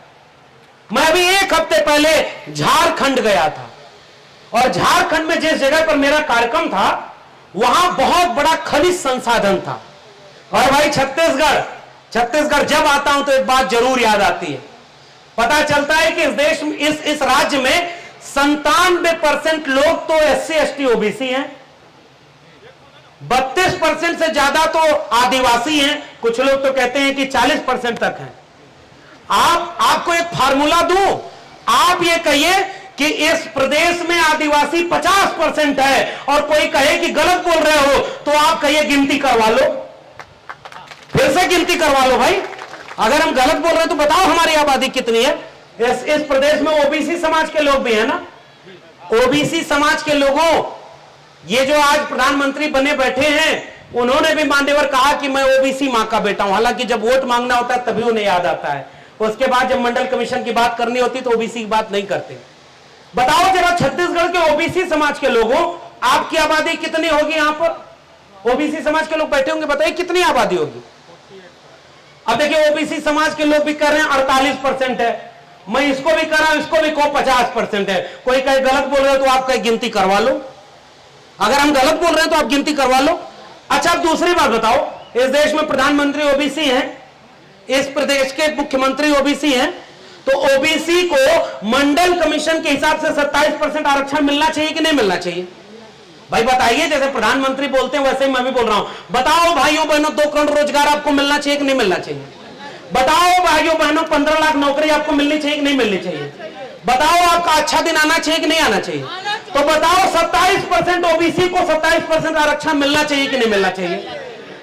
मैं अभी 1 हफ्ते पहले झारखंड गया था, और झारखंड में जिस जगह पर मेरा कार्यक्रम था वहां बहुत बड़ा खनिज संसाधन था। और भाई छत्तीसगढ़ जब आता हूं तो एक बात जरूर याद आती है। पता चलता है कि इस देश में, इस राज्य में 97% लोग तो SC ST OBC हैं, 32% से ज्यादा तो आदिवासी हैं, कुछ लोग तो कहते हैं कि 40% तक हैं। आपको एक फार्मूला दूं, आप ये कहिए कि इस प्रदेश में आदिवासी 50% है, और कोई कहे कि गलत बोल रहे हो तो आप कहिए गिनती करवा लो, फिर से गिनती करवा लो भाई। अगर हम गलत बोल रहे हैं तो बताओ हमारी आबादी कितनी है। इस प्रदेश में ओबीसी समाज के लोग भी है ना। ओबीसी समाज के लोगों, ये जो आज प्रधानमंत्री बने बैठे हैं, उन्होंने भी मान्यवर कहा कि मैं ओबीसी मां का बेटा हूं। हालांकि जब वोट मांगना होता है तभी उन्हें याद आता है, उसके बाद जब मंडल कमीशन की बात करनी होती तो ओबीसी की बात नहीं करते। बताओ जरा छत्तीसगढ़ के ओबीसी समाज के लोगों, आपकी आबादी कितनी होगी? यहां पर ओबीसी समाज के लोग बैठे होंगे, बताइए कितनी आबादी होगी। अब देखिए ओबीसी समाज के लोग भी कर रहे हैं 48% है, मैं इसको भी कर रहा हूं, इसको भी को 50% है। कोई कहीं गलत बोल रहे हो तो आप कहीं गिनती करवा लो, अगर हम गलत बोल रहे हैं तो आप गिनती करवा लो। अच्छा अब दूसरी बात बताओ, इस देश में प्रधानमंत्री ओबीसी हैं, इस प्रदेश के मुख्यमंत्री ओबीसी हैं, तो ओबीसी को मंडल कमीशन के हिसाब से 27% आरक्षण मिलना चाहिए कि नहीं मिलना चाहिए? भाई बताइए, जैसे प्रधानमंत्री बोलते हैं वैसे ही मैं भी बोल रहा हूं। बताओ भाइयों बहनों 2 करोड़ रोजगार आपको मिलना चाहिए कि नहीं मिलना चाहिए? बताओ भाइयों बहनों 15 लाख नौकरी आपको मिलनी चाहिए कि नहीं मिलनी चाहिए? बताओ आपका अच्छा दिन आना चाहिए कि नहीं आना चाहिए? तो बताओ 27% ओबीसी को 27% आरक्षण मिलना चाहिए कि नहीं मिलना चाहिए?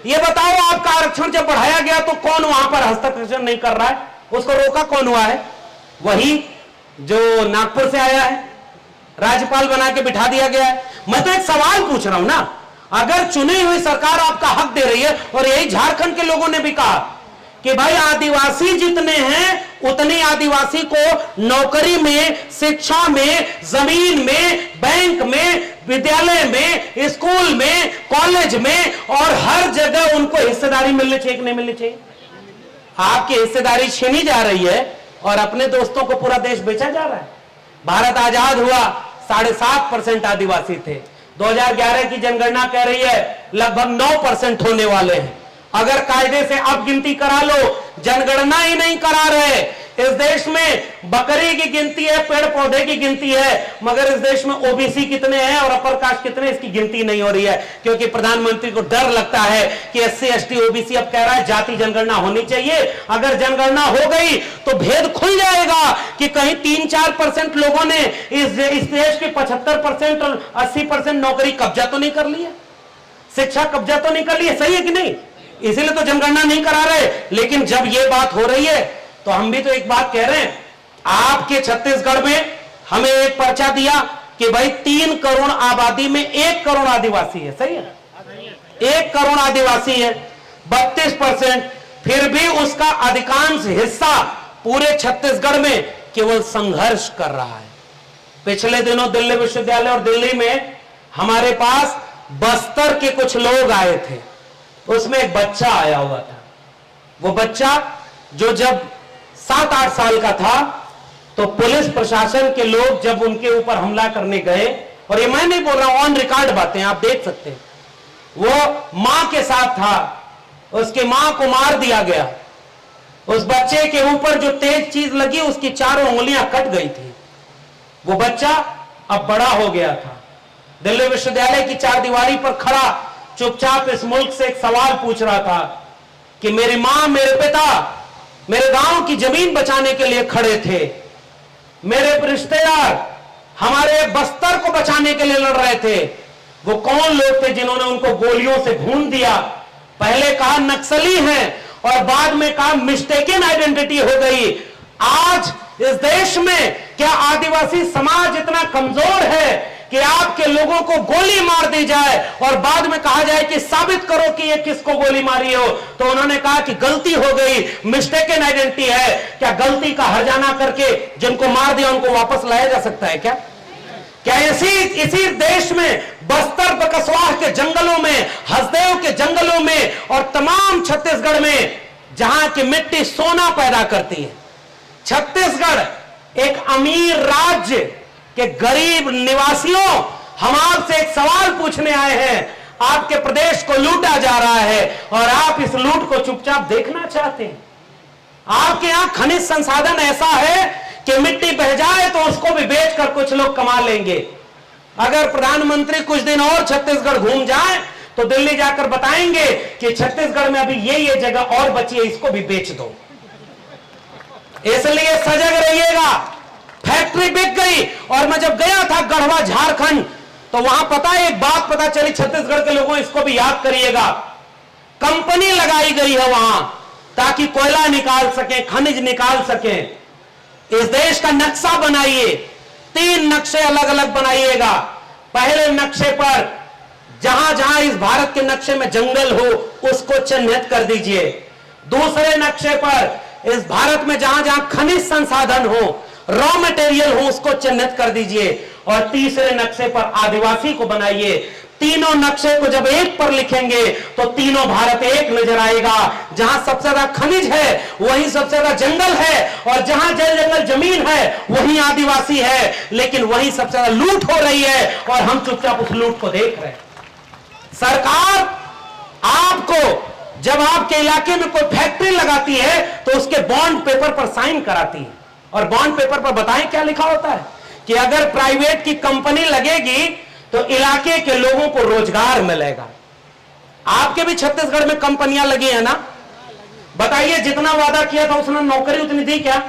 ये बताओ आपका आरक्षण जब बढ़ाया गया तो कौन वहां पर हस्तक्षेप नहीं कर रहा है? उसको रोका कौन हुआ है? वही जो नागपुर से आया है, राज्यपाल बना के बिठा दिया गया है। मैं तो एक सवाल पूछ रहा हूं ना, अगर चुनी हुई सरकार आपका हक दे रही है, और यही झारखंड के लोगों ने भी कहा कि भाई आदिवासी जितने हैं उतने आदिवासी को नौकरी में, शिक्षा में, जमीन में, बैंक में, विद्यालय में, स्कूल में, कॉलेज में और हर जगह उनको हिस्सेदारी मिलनी चाहिए कि नहीं मिलनी चाहिए? आपकी हिस्सेदारी छीनी जा रही है और अपने दोस्तों को पूरा देश बेचा जा रहा है। भारत आजाद हुआ 7.5% आदिवासी थे, 2011 की जनगणना कह रही है लगभग 9% होने वाले हैं। अगर कायदे से अब गिनती करा लो, जनगणना ही नहीं करा रहे। इस देश में बकरी की गिनती है, पेड़ पौधे की गिनती है, मगर इस देश में ओबीसी कितने हैं और अपर कास्ट कितने, इसकी गिनती नहीं हो रही है। क्योंकि प्रधानमंत्री को डर लगता है कि SC ST OBC अब कह रहा है जाति जनगणना होनी चाहिए। अगर जनगणना हो गई तो भेद खुल जाएगा कि कहीं 3-4% लोगों ने इस देश की 75% और 80% नौकरी कब्जा तो नहीं कर ली है, शिक्षा कब्जा तो नहीं कर ली है। सही है कि नहीं? इसीलिए तो जनगणना नहीं करा रहे। लेकिन जब यह बात हो रही है तो हम भी तो एक बात कह रहे हैं, आपके छत्तीसगढ़ में हमें एक पर्चा दिया कि भाई 3 करोड़ आबादी में 1 करोड़ आदिवासी है। सही है, 1 करोड़ आदिवासी है, 32%, फिर भी उसका अधिकांश हिस्सा पूरे छत्तीसगढ़ में केवल संघर्ष कर रहा है। पिछले दिनों दिल्ली विश्वविद्यालय और दिल्ली में हमारे पास बस्तर के कुछ लोग आए थे, उसमें एक बच्चा आया हुआ था। वो बच्चा जो जब 7-8 साल का था तो पुलिस प्रशासन के लोग जब उनके ऊपर हमला करने गए, और ये मैं नहीं बोल रहा हूं, ऑन रिकॉर्ड बातें आप देख सकते हैं, वो मां के साथ था, उसकी मां को मार दिया गया। उस बच्चे के ऊपर जो तेज चीज लगी उसकी 4 उंगलियां कट गई थी। वो बच्चा अब बड़ा हो गया था, दिल्ली विश्वविद्यालय की 4 दीवारी पर खड़ा चुपचाप इस मुल्क से एक सवाल पूछ रहा था कि मेरी मां, मेरे पिता मेरे गांव की जमीन बचाने के लिए खड़े थे, मेरे रिश्तेदार हमारे बस्तर को बचाने के लिए लड़ रहे थे। वो कौन लोग थे जिन्होंने उनको गोलियों से भून दिया? पहले कहा नक्सली हैं और बाद में कहा मिस्टेकन आइडेंटिटी हो गई। आज इस देश में क्या आदिवासी समाज इतना कमजोर है कि आपके लोगों को गोली मार दी जाए और बाद में कहा जाए कि साबित करो कि ये किसको गोली मारी हो? तो उन्होंने कहा कि गलती हो गई, मिस्टेकन आइडेंटिटी है। क्या गलती का हर्जाना करके जिनको मार दिया उनको वापस लाया जा सकता है क्या? क्या इसी देश में बस्तर बकसवाह के जंगलों में, हसदेव के जंगलों में और तमाम छत्तीसगढ़ में जहां की मिट्टी सोना पैदा करती है, छत्तीसगढ़ एक अमीर राज्य के गरीब निवासियों, हम आपसे एक सवाल पूछने आए हैं। आपके प्रदेश को लूटा जा रहा है और आप इस लूट को चुपचाप देखना चाहते हैं। आपके यहां खनिज संसाधन ऐसा है कि मिट्टी बह जाए तो उसको भी बेचकर कुछ लोग कमा लेंगे। अगर प्रधानमंत्री कुछ दिन और छत्तीसगढ़ घूम जाए तो दिल्ली जाकर बताएंगे कि छत्तीसगढ़ में अभी ये जगह और बची है, इसको भी बेच दो। इसलिए सजग रहिएगा। फैक्ट्री बिक गई। और मैं जब गया था गढ़वा झारखंड तो वहां पता है एक बात पता चली, छत्तीसगढ़ के लोगों इसको भी याद करिएगा, कंपनी लगाई गई है वहां ताकि कोयला निकाल सकें, खनिज निकाल सकें। इस देश का नक्शा बनाइए, 3 नक्शे अलग अलग बनाइएगा। पहले नक्शे पर जहां जहां इस भारत के नक्शे में जंगल हो उसको चिन्हित कर दीजिए। दूसरे नक्शे पर इस भारत में जहां जहां खनिज संसाधन हो, रॉ मटेरियल हो, उसको चिन्हित कर दीजिए। और तीसरे नक्शे पर आदिवासी को बनाइए। तीनों नक्शे को जब एक पर लिखेंगे तो तीनों भारत एक नजर आएगा। जहां सबसे ज्यादा खनिज है वहीं सबसे ज्यादा जंगल है, और जहां जल जंगल जमीन है वहीं आदिवासी है, लेकिन वहीं सबसे ज्यादा लूट हो रही है और हम चुपचाप उस लूट को देख रहे हैं। सरकार आपको जब आपके इलाके में कोई फैक्ट्री लगाती है तो उसके बॉन्ड पेपर पर साइन कराती है, और बॉन्ड पेपर पर बताएं क्या लिखा होता है कि अगर प्राइवेट की कंपनी लगेगी तो इलाके के लोगों को रोजगार मिलेगा। आपके भी छत्तीसगढ़ में कंपनियां लगी है ना? बताइए, जितना वादा किया था उसने नौकरी उतनी दी क्या?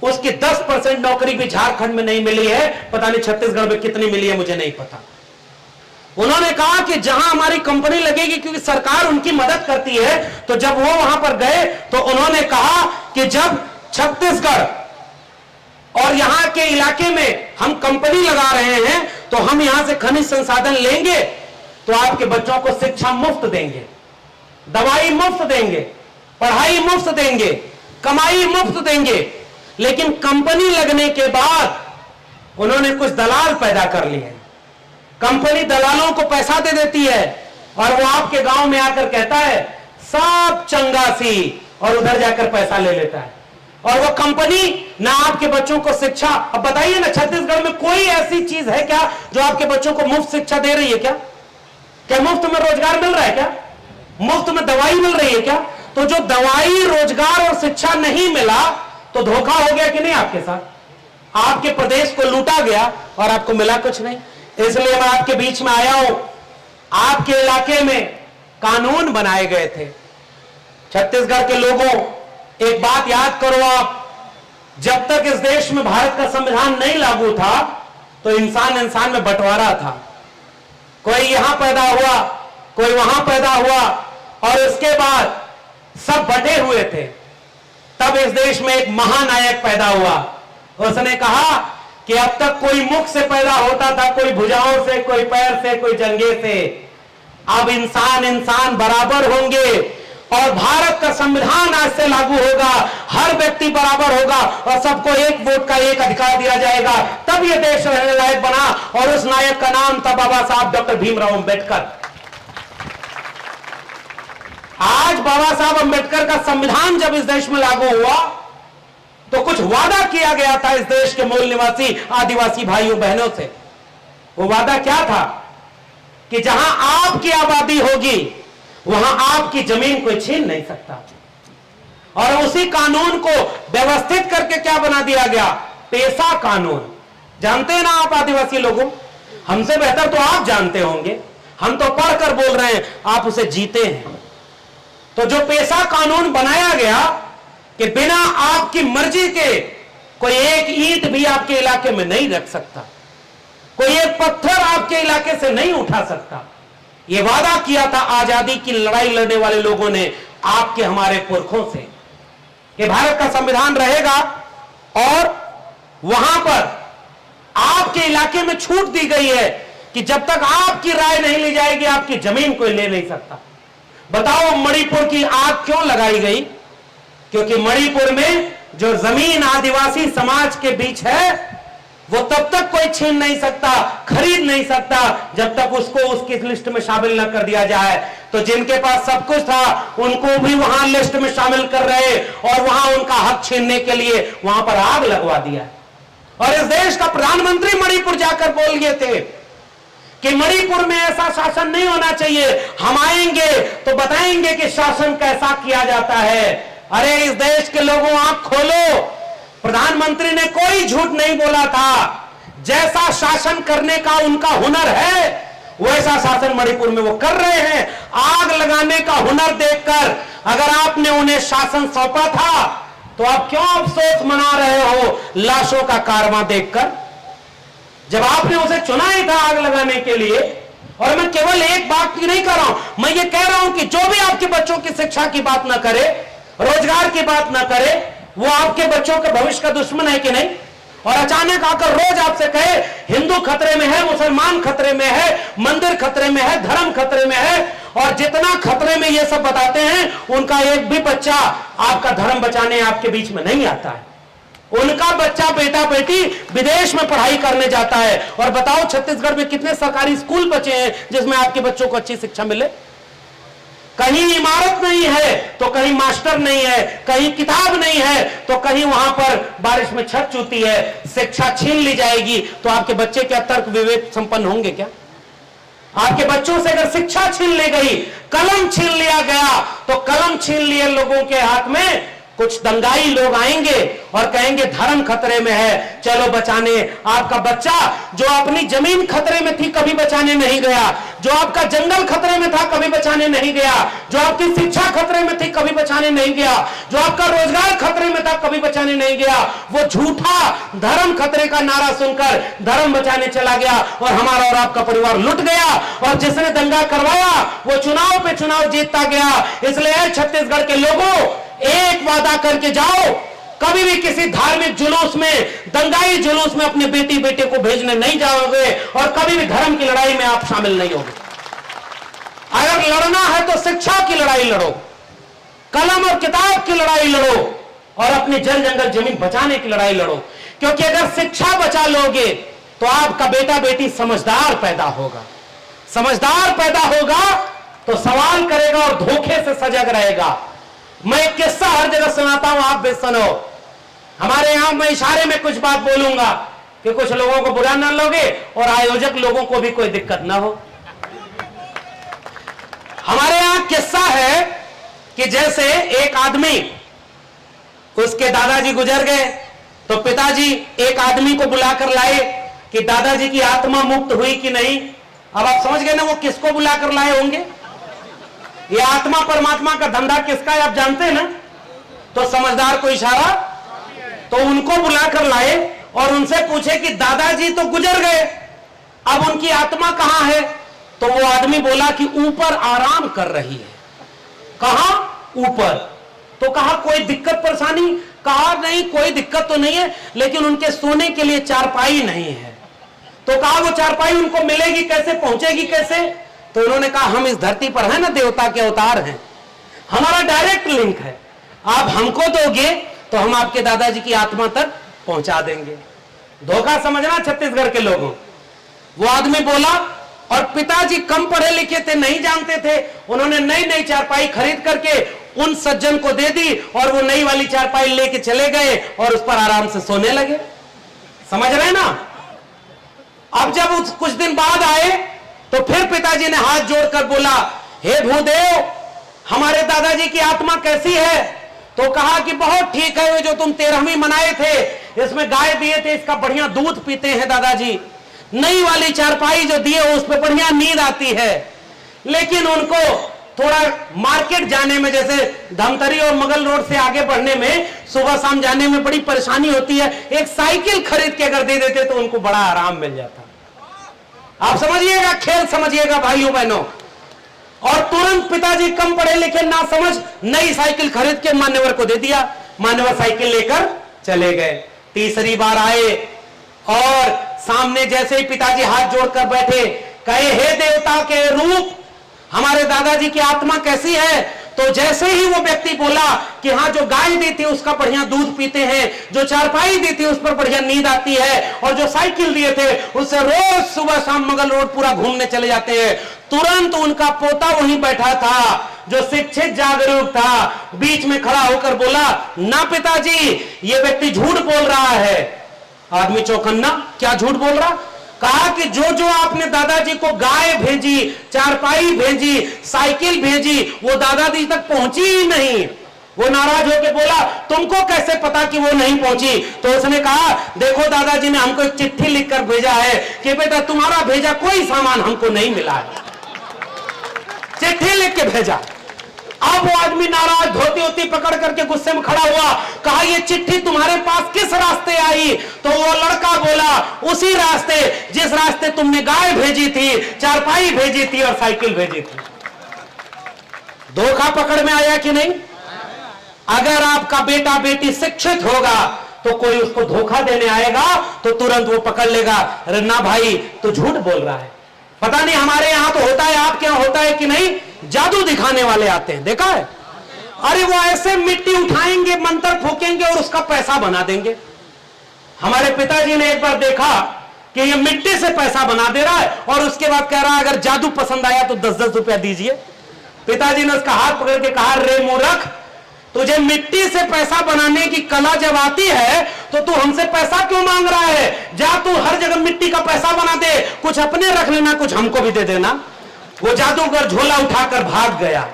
उसकी 10% नौकरी भी झारखंड में नहीं मिली है। पता नहीं छत्तीसगढ़ में कितनी मिली है, मुझे नहीं पता। उन्होंने कहा कि जहां हमारी कंपनी लगेगी, क्योंकि सरकार उनकी मदद करती है, तो जब वो वहां पर गए तो उन्होंने कहा कि जब छत्तीसगढ़ और यहां के इलाके में हम कंपनी लगा रहे हैं तो हम यहां से खनिज संसाधन लेंगे तो आपके बच्चों को शिक्षा मुफ्त देंगे, दवाई मुफ्त देंगे, पढ़ाई मुफ्त देंगे, कमाई मुफ्त देंगे। लेकिन कंपनी लगने के बाद उन्होंने कुछ दलाल पैदा कर लिए। कंपनी दलालों को पैसा दे देती है और वो आपके गांव में आकर कहता है सब चंगासी, और उधर जाकर पैसा ले लेता है। और वो कंपनी ना आपके बच्चों को शिक्षा, अब बताइए ना, छत्तीसगढ़ में कोई ऐसी चीज है क्या जो आपके बच्चों को मुफ्त शिक्षा दे रही है क्या? क्या मुफ्त में रोजगार मिल रहा है क्या? मुफ्त में दवाई मिल रही है क्या? तो जो दवाई, रोजगार और शिक्षा नहीं मिला तो धोखा हो गया कि नहीं आपके साथ? आपके प्रदेश को लूटा गया और आपको मिला कुछ नहीं। इसलिए मैं आपके बीच में आया हूं। आपके इलाके में कानून बनाए गए थे। छत्तीसगढ़ के लोगों, एक बात याद करो आप, जब तक इस देश में भारत का संविधान नहीं लागू था तो इंसान इंसान में बंटवारा था। कोई यहां पैदा हुआ, कोई वहां पैदा हुआ, और इसके बाद सब बटे हुए थे। तब इस देश में एक महानायक पैदा हुआ। उसने कहा कि अब तक कोई मुख से पैदा होता था, कोई भुजाओं से, कोई पैर से, कोई जंघे से। अब इंसान इंसान बराबर होंगे और भारत का संविधान आज से लागू होगा। हर व्यक्ति बराबर होगा और सबको एक वोट का एक अधिकार दिया जाएगा। तब यह देश रहने लायक बना, और उस नायक का नाम था बाबा साहब डॉक्टर भीमराव अंबेडकर। आज बाबा साहब अंबेडकर का संविधान जब इस देश में लागू हुआ तो कुछ वादा किया गया था इस देश के मूल निवासी आदिवासी भाइयों बहनों से। वो वादा क्या था कि जहां आपकी आबादी होगी वहां आपकी जमीन कोई छीन नहीं सकता। और उसी कानून को व्यवस्थित करके क्या बना दिया गया? पेशा कानून। जानते हैं ना आप आदिवासी लोगों, हमसे बेहतर तो आप जानते होंगे, हम तो पढ़कर बोल रहे हैं, आप उसे जीते हैं। तो जो पेशा कानून बनाया गया कि बिना आपकी मर्जी के कोई एक ईंट भी आपके इलाके में नहीं रख सकता, कोई एक पत्थर आपके इलाके से नहीं उठा सकता। यह वादा किया था आजादी की लड़ाई लड़ने वाले लोगों ने आपके हमारे पुरखों से कि भारत का संविधान रहेगा और वहां पर आपके इलाके में छूट दी गई है कि जब तक आपकी राय नहीं ली जाएगी आपकी जमीन कोई ले नहीं सकता। बताओ मणिपुर की आग क्यों लगाई गई? क्योंकि मणिपुर में जो जमीन आदिवासी समाज के बीच है वो तब तक कोई छीन नहीं सकता, खरीद नहीं सकता जब तक उसको उसकी लिस्ट में शामिल न कर दिया जाए। तो जिनके पास सब कुछ था उनको भी वहां लिस्ट में शामिल कर रहे और वहां उनका हक छीनने के लिए वहां पर आग लगवा दिया। और इस देश का प्रधानमंत्री मणिपुर जाकर बोल गए थे कि मणिपुर में ऐसा शासन नहीं होना चाहिए, हम आएंगे तो बताएंगे कि शासन कैसा किया जाता है। अरे इस देश के लोगों आंख खोलो, प्रधानमंत्री ने कोई झूठ नहीं बोला था। जैसा शासन करने का उनका हुनर है वैसा शासन मणिपुर में वो कर रहे हैं। आग लगाने का हुनर देखकर अगर आपने उन्हें शासन सौंपा था तो आप क्यों अफसोस मना रहे हो लाशों का कारवां देखकर, जब आपने उसे चुना ही था आग लगाने के लिए। और मैं केवल एक बात की नहीं कर रहा हूं, मैं ये कह रहा हूं कि जो भी आपके बच्चों की शिक्षा की बात ना करे रोजगार की बात ना करे, वो आपके बच्चों के भविष्य का दुश्मन है कि नहीं? और अचानक आकर रोज आपसे कहे हिंदू खतरे में है, मुसलमान खतरे में है, मंदिर खतरे में है, धर्म खतरे में है, और जितना खतरे में ये सब बताते हैं उनका एक भी बच्चा आपका धर्म बचाने आपके बीच में नहीं आता है। उनका बच्चा बेटा बेटी विदेश में पढ़ाई करने जाता है। और बताओ छत्तीसगढ़ में कितने सरकारी स्कूल बचे हैं जिसमें आपके बच्चों को अच्छी शिक्षा मिले? कहीं इमारत नहीं है तो कहीं मास्टर नहीं है, कहीं किताब नहीं है तो कहीं वहां पर बारिश में छत चूती है। शिक्षा छीन ली जाएगी तो आपके बच्चे क्या तर्क विवेक संपन्न होंगे क्या? आपके बच्चों से अगर शिक्षा छीन ली गई, कलम छीन लिया गया, तो कलम छीन लिए लोगों के हाथ में कुछ दंगाई लोग आएंगे और कहेंगे धर्म खतरे में है, चलो बचाने। आपका बच्चा जो अपनी जमीन खतरे में थी कभी बचाने नहीं गया, जो आपका जंगल खतरे में था कभी बचाने नहीं गया, जो आपकी शिक्षा खतरे में थी कभी बचाने नहीं गया, जो आपका रोजगार खतरे में था कभी बचाने नहीं गया। वो झूठा धर्म खतरे का नारा सुनकर धर्म बचाने चला गया और हमारा और आपका परिवार लुट गया। और जिसने दंगा करवाया वो चुनाव पे चुनाव जीतता गया। इसलिए छत्तीसगढ़ के लोगों, एक वादा करके जाओ, कभी भी किसी धार्मिक जुलूस में, दंगाई जुलूस में अपने बेटी बेटे को भेजने नहीं जाओगे और कभी भी धर्म की लड़ाई में आप शामिल नहीं होगे। अगर लड़ना है तो शिक्षा की लड़ाई लड़ो, कलम और किताब की लड़ाई लड़ो और अपने जल जंगल जमीन बचाने की लड़ाई लड़ो। क्योंकि अगर शिक्षा बचा लोगे तो आपका बेटा बेटी समझदार पैदा होगा। समझदार पैदा होगा तो सवाल करेगा और धोखे से सजग रहेगा। मैं एक किस्सा हर जगह सुनाता हूं, आप भी सुनो। हमारे यहां मैं इशारे में कुछ बात बोलूंगा कि कुछ लोगों को बुरा ना लोगे और आयोजक लोगों को भी कोई दिक्कत ना हो। हमारे यहां किस्सा है कि जैसे एक आदमी, उसके दादाजी गुजर गए तो पिताजी एक आदमी को बुलाकर लाए कि दादाजी की आत्मा मुक्त हुई कि नहीं। अब आप समझ गए ना वो किसको बुलाकर लाए होंगे? ये आत्मा परमात्मा का धंधा किसका है आप जानते हैं ना? तो समझदार को इशारा, तो उनको बुलाकर लाए और उनसे पूछे कि दादाजी तो गुजर गए, अब उनकी आत्मा कहां है? तो वो आदमी बोला कि ऊपर आराम कर रही है। कहां? ऊपर। तो कहा कोई दिक्कत परेशानी? कहा नहीं कोई दिक्कत तो नहीं है, लेकिन उनके सोने के लिए चारपाई नहीं है। तो कहा वो चारपाई उनको मिलेगी कैसे, पहुंचेगी कैसे? तो उन्होंने कहा हम इस धरती पर है ना, देवता के अवतार हैं, हमारा डायरेक्ट लिंक है, आप हमको दोगे तो हम आपके दादाजी की आत्मा तक पहुंचा देंगे। धोखा समझना छत्तीसगढ़ के लोगों। वो आदमी बोला और पिताजी कम पढ़े लिखे थे, नहीं जानते थे, उन्होंने नई नई चारपाई खरीद करके उन सज्जन को दे दी और वो नई वाली चारपाई लेके चले गए और उस पर आराम से सोने लगे। समझ रहे ना? अब जब कुछ दिन बाद आए तो फिर पिताजी ने हाथ जोड़कर बोला, हे भूदेव, हमारे दादाजी की आत्मा कैसी है? तो कहा कि बहुत ठीक है, जो तुम 13वीं मनाए थे, इसमें गाय दिए थे, इसका बढ़िया दूध पीते हैं दादाजी। नई वाली चारपाई जो दिए उस पर बढ़िया नींद आती है। लेकिन उनको थोड़ा मार्केट जाने में, जैसे धमतरी और मुगल रोड से आगे बढ़ने में, सुबह शाम जाने में बड़ी परेशानी होती है। एक साइकिल खरीद के अगर दे देते तो उनको बड़ा आराम मिल जाता। आप समझिएगा, खेल समझिएगा भाइयों बहनों। और तुरंत पिताजी कम पढ़े लिखे ना समझ नई साइकिल खरीद के मान्यवर को दे दिया। मान्यवर साइकिल लेकर चले गए। तीसरी बार आए और सामने जैसे ही पिताजी हाथ जोड़कर बैठे, कहे हे देवता के रूप, हमारे दादाजी की आत्मा कैसी है? तो जैसे ही वो व्यक्ति बोला कि हाँ, जो गाय दी थी उसका बढ़िया दूध पीते हैं, जो चारपाई दी थी उस पर बढ़िया नींद आती है, और जो साइकिल दिए थे उससे रोज सुबह शाम मुगल रोड पूरा घूमने चले जाते हैं। तुरंत उनका पोता वहीं बैठा था जो शिक्षित जागरूक था, बीच में खड़ा होकर बोला, ना पिताजी, ये व्यक्ति झूठ बोल रहा है। आदमी चौकन्ना, क्या झूठ बोल रहा? कहा कि जो जो आपने दादाजी को गाय भेजी, चारपाई भेजी, साइकिल भेजी, वो दादाजी तक पहुंची ही नहीं। वो नाराज होकर बोला, तुमको कैसे पता कि वो नहीं पहुंची? तो उसने कहा, देखो दादाजी ने हमको एक चिट्ठी लिखकर भेजा है कि बेटा तुम्हारा भेजा कोई सामान हमको नहीं मिला है। चिट्ठी लिख के भेजा। अब वो आदमी नाराज, धोती होती पकड़ करके गुस्से में खड़ा हुआ। कहा ये चिट्ठी तुम्हारे पास किस रास्ते आई? तो वो लड़का बोला, उसी रास्ते जिस रास्ते तुमने गाय भेजी थी, चारपाई भेजी थी और साइकिल भेजी थी। धोखा पकड़ में आया कि नहीं? अगर आपका बेटा बेटी शिक्षित होगा तो कोई उसको धोखा देने आएगा तो तुरंत वो पकड़ लेगा, अरे ना भाई तो झूठ बोल रहा है। पता नहीं हमारे यहां तो होता है, आपके यहां होता है कि नहीं, जादू दिखाने वाले आते हैं, देखा है? अरे वो ऐसे मिट्टी उठाएंगे, मंत्र फूकेंगे और उसका पैसा बना देंगे। हमारे पिताजी ने एक बार देखा कि ये मिट्टी से पैसा बना दे रहा है और उसके बाद कह रहा है अगर जादू पसंद आया तो 10-10 रुपया दीजिए। पिताजी ने उसका हाथ पकड़ के कहा, रे मूर्ख, तुझे मिट्टी से पैसा बनाने की कला जब आती है तो तू हमसे पैसा क्यों मांग रहा है? जा तू हर जगह मिट्टी का पैसा बना दे, कुछ अपने रख लेना, कुछ हमको भी दे देना। वो जादूगर झोला उठाकर भाग गया।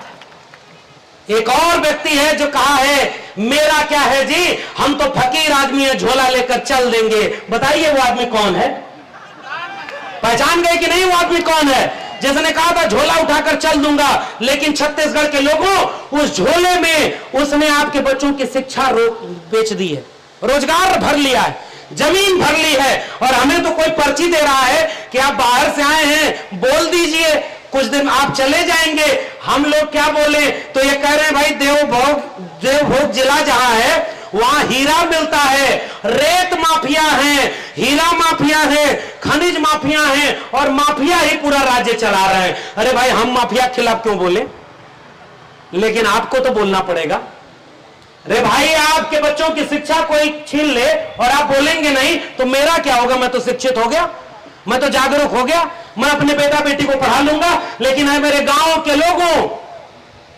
एक और व्यक्ति है जो कहा है, मेरा क्या है जी, हम तो फकीर आदमी है, झोला लेकर चल देंगे। बताइए वो आदमी कौन है? पहचान गए कि नहीं वो आदमी कौन है? जिसने कहा था झोला उठाकर चल दूंगा, लेकिन छत्तीसगढ़ के लोगों उस झोले में उसने आपके बच्चों की शिक्षा बेच दी है, रोजगार भर लिया है, जमीन भर ली है, और हमें तो कोई पर्ची दे रहा है कि आप बाहर से आए हैं, बोल दीजिए, कुछ दिन आप चले जाएंगे। हम लोग क्या बोले तो ये कह रहे हैं भाई देवभोग जिला जहां है वहां हीरा मिलता है, रेत माफिया है, हीरा माफिया है, खनिज माफिया है, और माफिया ही पूरा राज्य चला रहे हैं। अरे भाई हम माफिया के खिलाफ क्यों बोले? लेकिन आपको तो बोलना पड़ेगा। अरे भाई आपके बच्चों की शिक्षा कोई छीन ले और आप बोलेंगे नहीं तो मेरा क्या होगा? मैं तो शिक्षित हो गया, मैं तो जागरूक हो गया, मैं अपने बेटा बेटी को पढ़ा लूंगा। लेकिन है मेरे गांव के लोगों,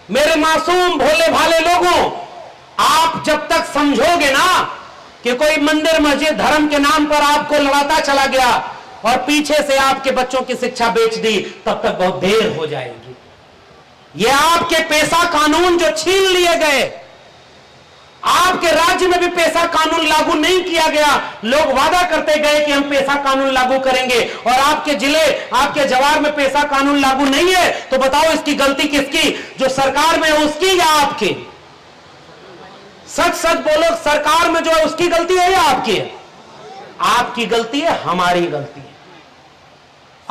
मेरे मासूम भोले भाले लोगों, आप जब तक समझोगे ना कि कोई मंदिर मस्जिद धर्म के नाम पर आपको लड़ाता चला गया और पीछे से आपके बच्चों की शिक्षा बेच दी, तब तक बहुत देर हो जाएगी। ये आपके पैसा कानून जो छीन लिए गए, आपके राज्य में भी पैसा कानून लागू नहीं किया गया। लोग वादा करते गए कि हम पैसा कानून लागू करेंगे, और आपके जिले, आपके जवार में पैसा कानून लागू नहीं है। तो बताओ इसकी गलती किसकी? जो सरकार में है उसकी या आपकी? सच सच बोलो, सरकार में जो है उसकी गलती है या आपकी है? आपकी गलती है, हमारी गलती है।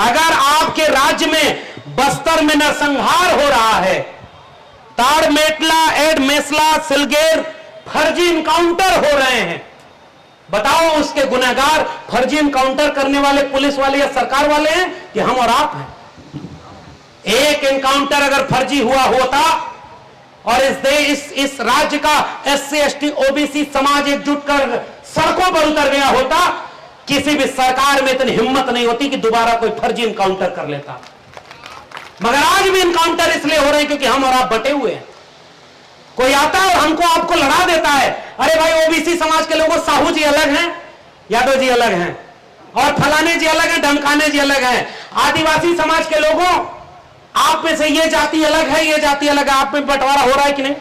अगर आपके राज्य में बस्तर में नरसंहार हो रहा है, ताड़मेटला, एड मेसला, सिलगेर फर्जी इनकाउंटर हो रहे हैं, बताओ उसके गुनहगार फर्जी इनकाउंटर करने वाले पुलिस वाले या सरकार वाले हैं कि हम और आप हैं? एक इनकाउंटर अगर फर्जी हुआ होता और इस राज्य का SC ST OBC समाज एकजुट कर सड़कों पर उतर गया होता, किसी भी सरकार में इतनी हिम्मत नहीं होती कि दोबारा कोई फर्जी इनकाउंटर कर लेता। मगर आज भी इनकाउंटर इसलिए हो रहे हैं क्योंकि हम और आप बटे हुए हैं। कोई आता है और हमको आपको लड़ा देता है, अरे भाई OBC समाज के लोगों, साहू जी अलग हैं, यादव जी अलग हैं, और फलाने जी अलग हैं, ढमकाने जी अलग हैं। आदिवासी समाज के लोगों, आप में से ये जाति अलग है, ये जाति अलग है। आप में बंटवारा हो रहा है कि नहीं?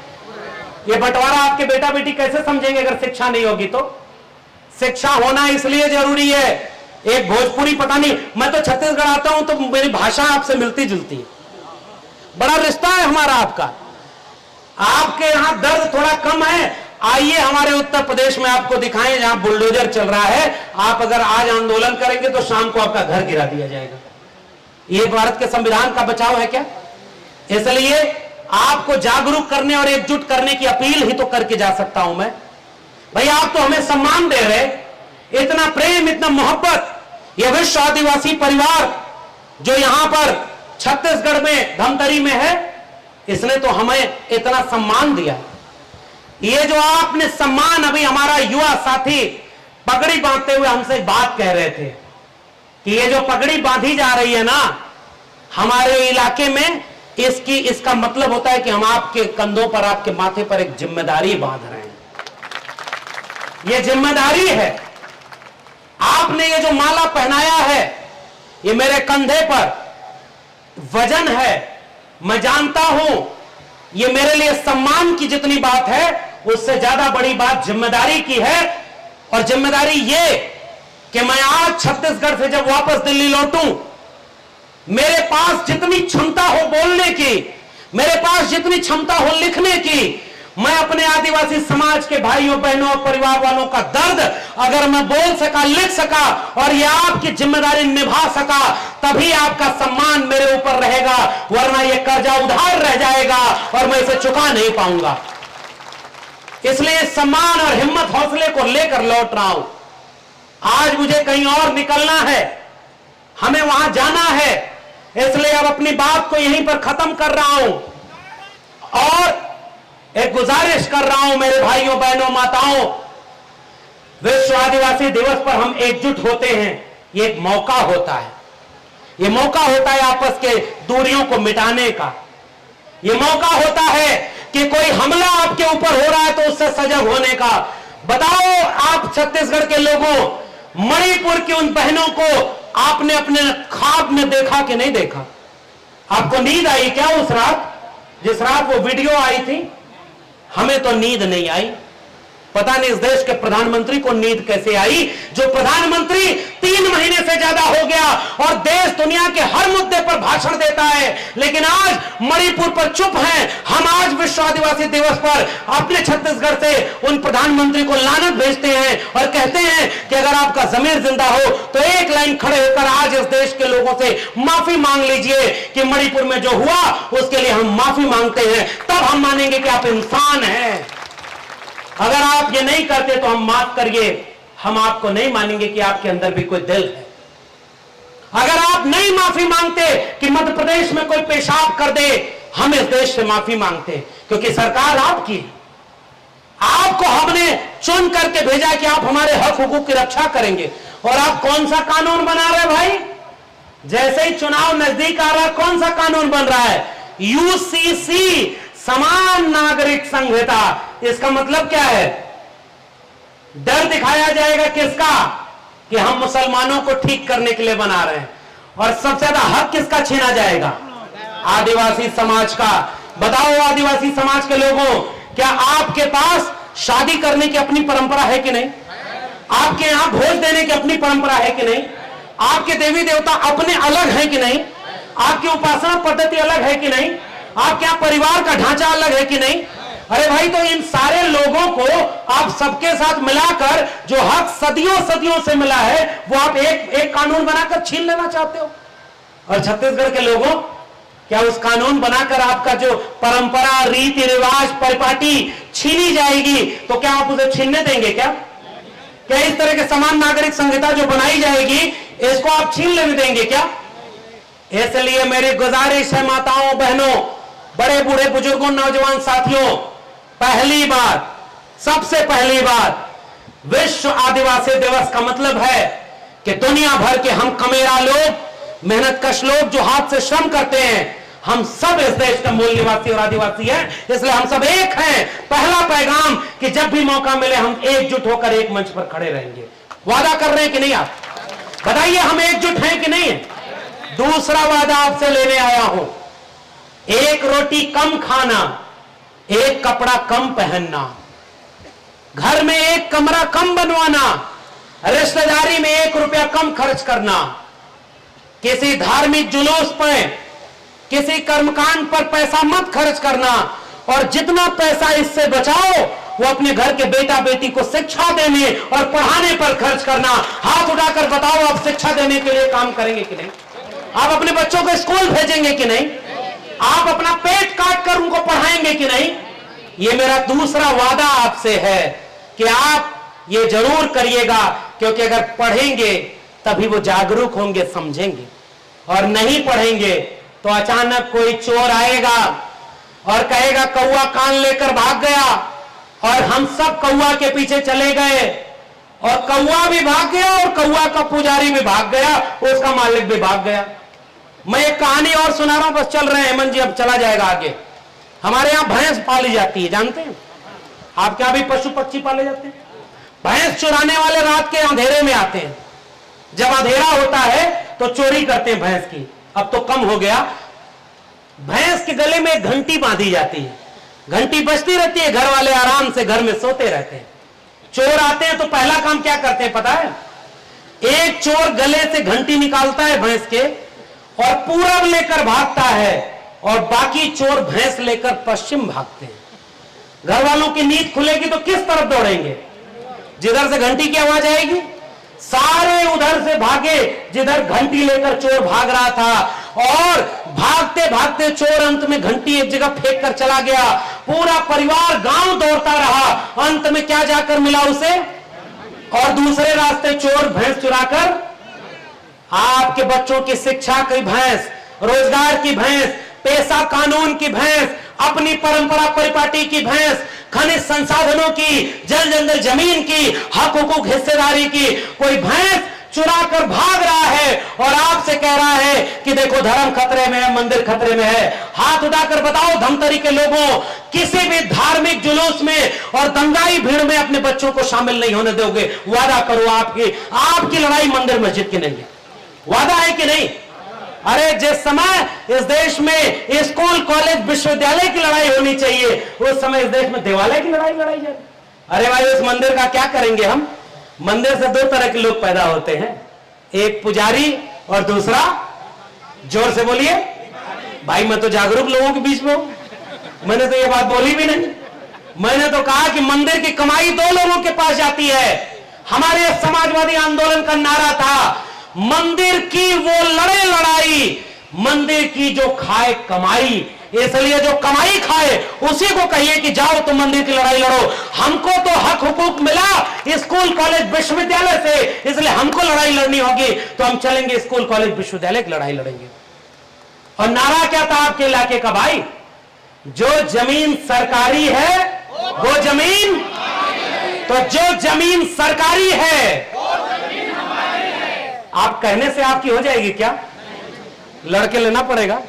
ये बंटवारा आपके बेटा बेटी कैसे समझेंगे अगर शिक्षा नहीं होगी तो? शिक्षा होना इसलिए जरूरी है। एक भोजपुरी, पता नहीं, मैं तो छत्तीसगढ़ आता हूं तो मेरी भाषा आपसे मिलती जुलती है, बड़ा रिश्ता है हमारा आपका। आपके यहां दर्द थोड़ा कम है, आइए हमारे उत्तर प्रदेश में आपको दिखाएं जहां बुलडोजर चल रहा है। आप अगर आज आंदोलन करेंगे तो शाम को आपका घर गिरा दिया जाएगा। ये भारत के संविधान का बचाव है क्या? इसलिए आपको जागरूक करने और एकजुट करने की अपील ही तो करके जा सकता हूं मैं। भाई आप तो हमें सम्मान दे रहे, इतना प्रेम, इतना मोहब्बत। यह विश्व आदिवासी परिवार जो यहां पर छत्तीसगढ़ में धमतरी में है, इसने तो हमें इतना सम्मान दिया। ये जो आपने सम्मान, अभी हमारा युवा साथी पगड़ी बांधते हुए हमसे एक बात कह रहे थे कि ये जो पगड़ी बांधी जा रही है ना हमारे इलाके में, इसका मतलब होता है कि हम आपके कंधों पर, आपके माथे पर एक जिम्मेदारी बांध रहे हैं। ये जिम्मेदारी है। आपने ये जो माला पहनाया है, ये मेरे कंधे पर वजन है। मैं जानता हूं ये मेरे लिए सम्मान की जितनी बात है, उससे ज्यादा बड़ी बात जिम्मेदारी की है। और जिम्मेदारी ये कि मैं आज छत्तीसगढ़ से जब वापस दिल्ली लौटूं, मेरे पास जितनी क्षमता हो बोलने की, मेरे पास जितनी क्षमता हो लिखने की, मैं अपने आदिवासी समाज के भाइयों बहनों और परिवार वालों का दर्द अगर मैं बोल सका, लिख सका और ये आपकी जिम्मेदारी निभा सका, तभी आपका सम्मान मेरे ऊपर रहेगा, वरना ये कर्जा उधार रह जाएगा और मैं इसे चुका नहीं पाऊंगा। इसलिए सम्मान और हिम्मत हौसले को लेकर लौट रहा हूं। आज मुझे कहीं और निकलना है, हमें वहां जाना है, इसलिए अब अपनी बात को यहीं पर खत्म कर रहा हूं और एक गुजारिश कर रहा हूं मेरे भाइयों बहनों माताओं, विश्व आदिवासी दिवस पर हम एकजुट होते हैं। ये एक मौका होता है, ये मौका होता है आपस के दूरियों को मिटाने का। ये मौका होता है कि कोई हमला आपके ऊपर हो रहा है तो उससे सजग होने का। बताओ आप छत्तीसगढ़ के लोगों, मणिपुर की उन बहनों को आपने अपने ख्वाब में देखा कि नहीं देखा? आपको नींद आई क्या उस रात, जिस रात वो वीडियो आई थी? हमें तो नींद नहीं आई। पता नहीं इस देश के प्रधानमंत्री को नींद कैसे आई, जो प्रधानमंत्री 3 महीने से ज्यादा हो गया और देश दुनिया के हर मुद्दे पर भाषण देता है, लेकिन आज मणिपुर पर चुप हैं। हम आज विश्व आदिवासी दिवस पर अपने छत्तीसगढ़ से उन प्रधानमंत्री को लानत भेजते हैं और कहते हैं कि अगर आपका जमीर जिंदा हो तो एक लाइन खड़े होकर आज इस देश के लोगों से माफी मांग लीजिए कि मणिपुर में जो हुआ उसके लिए हम माफी मांगते हैं, तब हम मानेंगे कि आप इंसान हैं। अगर आप ये नहीं करते तो हम माफ करिए, हम आपको नहीं मानेंगे कि आपके अंदर भी कोई दिल है। अगर आप नहीं माफी मांगते कि मध्य प्रदेश में कोई पेशाब कर दे, हम इस देश से माफी मांगते, क्योंकि सरकार आपकी है। आपको हमने चुन करके भेजा कि आप हमारे हक हुकूक की रक्षा करेंगे। और आप कौन सा कानून बना रहे भाई? जैसे ही चुनाव नजदीक आ रहा है, कौन सा कानून बन रहा है? यूसीसी, समान नागरिक संहिता। इसका मतलब क्या है? डर दिखाया जाएगा किसका? कि हम मुसलमानों को ठीक करने के लिए बना रहे हैं। और सबसे ज्यादा हक किसका छीना जाएगा? आदिवासी समाज का। बताओ आदिवासी समाज के लोगों, क्या आपके पास शादी करने की अपनी परंपरा है कि नहीं? आपके यहां भोज देने की अपनी परंपरा है कि नहीं? आपके देवी देवता अपने अलग है कि नहीं? आपकी उपासना पद्धति अलग है कि नहीं? आपके यहां परिवार का ढांचा अलग है कि नहीं? अरे भाई, तो इन सारे लोगों को आप सबके साथ मिलाकर जो हक सदियों सदियों से मिला है वो आप एक कानून बनाकर छीन लेना चाहते हो। और छत्तीसगढ़ के लोगों, क्या उस कानून बनाकर आपका जो परंपरा, रीति रिवाज, परिपाटी छीनी जाएगी तो क्या आप उसे छीनने देंगे? क्या इस तरह के समान नागरिक संहिता जो बनाई जाएगी इसको आप छीन लेने देंगे क्या? इसलिए मेरी गुजारिश है माताओं बहनों, बड़े बूढ़े बुजुर्गों, नौजवान साथियों, पहली बात, सबसे पहली बात, विश्व आदिवासी दिवस का मतलब है कि दुनिया भर के हम कमेरा लोग, मेहनतकश लोग जो हाथ से श्रम करते हैं, हम सब इस देश के मूल निवासी और आदिवासी हैं, इसलिए हम सब एक हैं। पहला पैगाम कि जब भी मौका मिले हम एकजुट होकर एक मंच पर खड़े रहेंगे। वादा कर रहे हैं कि नहीं? आप बताइए, हम एकजुट हैं कि नहीं है? दूसरा वादा आपसे लेने आया हूं, एक रोटी कम खाना, एक कपड़ा कम पहनना, घर में एक कमरा कम बनवाना, रिश्तेदारी में 1 रुपया कम खर्च करना, किसी धार्मिक जुलूस पर, किसी कर्मकांड पर पैसा मत खर्च करना, और जितना पैसा इससे बचाओ वो अपने घर के बेटा बेटी को शिक्षा देने और पढ़ाने पर खर्च करना। हाथ उठाकर बताओ, आप शिक्षा देने के लिए काम करेंगे कि नहीं? आप अपने बच्चों को स्कूल भेजेंगे कि नहीं? आप अपना पेट काट कर उनको पढ़ाएंगे कि नहीं? ये मेरा दूसरा वादा आपसे है कि आप ये जरूर करिएगा, क्योंकि अगर पढ़ेंगे तभी वो जागरूक होंगे, समझेंगे। और नहीं पढ़ेंगे तो अचानक कोई चोर आएगा और कहेगा कौवा कान लेकर भाग गया, और हम सब कौवा के पीछे चले गए, और कौवा भी भाग गया और कौवा का पुजारी भी भाग गया, उसका मालिक भी भाग गया। मैं एक कहानी और सुना रहा हूं, बस चल रहे हैं हेमंत जी, अब चला जाएगा आगे। हमारे यहां भैंस पाली जाती है, जानते हैं? आपके यहां भी पशु पक्षी पाले जाते हैं? भैंस चुराने वाले रात के अंधेरे में आते हैं, जब अंधेरा होता है तो चोरी करते हैं भैंस की। अब तो कम हो गया। भैंस के गले में एक घंटी बांधी जाती है, घंटी बजती रहती है, घर वाले आराम से घर में सोते रहते हैं। चोर आते हैं तो पहला काम क्या करते हैं पता है? एक चोर गले से घंटी निकालता है भैंस के और पूरब लेकर भागता है, और बाकी चोर भैंस लेकर पश्चिम भागते हैं। घर वालों की नींद खुलेगी तो किस तरफ दौड़ेंगे? जिधर से घंटी की आवाज आएगी। सारे उधर से भागे जिधर घंटी लेकर चोर भाग रहा था, और भागते भागते चोर अंत में घंटी एक जगह फेंक कर चला गया। पूरा परिवार गांव दौड़ता रहा, अंत में क्या जाकर मिला उसे? और दूसरे रास्ते चोर भैंस चुराकर आपके बच्चों की शिक्षा की भैंस, रोजगार की भैंस, पेशा कानून की भैंस, अपनी परंपरा परिपाटी की भैंस, खनिज संसाधनों की, जल जंगल जमीन की, हक हुकूक हिस्सेदारी की कोई भैंस चुरा कर भाग रहा है और आपसे कह रहा है कि देखो धर्म खतरे में है, मंदिर खतरे में है। हाथ उठाकर बताओ धमतरी के लोगों, किसी भी धार्मिक जुलूस में और दंगाई भीड़ में अपने बच्चों को शामिल नहीं होने दोगे? वादा करो आपकी लड़ाई मंदिर मस्जिद की नहीं है। वादा है कि नहीं? अरे जिस समय इस देश में स्कूल कॉलेज विश्वविद्यालय की लड़ाई होनी चाहिए, उस समय इस देश में देवालय की लड़ाई लड़ाई जाए। अरे भाई उस मंदिर का क्या करेंगे हम? मंदिर से दो तरह के लोग पैदा होते हैं, एक पुजारी और दूसरा, जोर से बोलिए भाई, मैं तो जागरूक लोगों के बीच में हूं, मैंने तो ये बात बोली भी नहीं। मैंने तो कहा कि मंदिर की कमाई दो लोगों के पास जाती है। हमारे समाजवादी आंदोलन का नारा था, मंदिर की वो लड़े लड़ाई, मंदिर की जो खाए कमाई। इसलिए जो कमाई खाए उसी को कहिए कि जाओ तुम मंदिर की लड़ाई लड़ो। हमको तो हक हुकूक मिला स्कूल कॉलेज विश्वविद्यालय से, इसलिए हमको लड़ाई लड़नी होगी, तो हम चलेंगे स्कूल कॉलेज विश्वविद्यालय की लड़ाई लड़ेंगे। और नारा क्या था आपके इलाके का भाई? जो जमीन सरकारी है वो जमीन, तो जो जमीन सरकारी है आप कहने से आपकी हो जाएगी क्या? लड़के लेना पड़ेगा।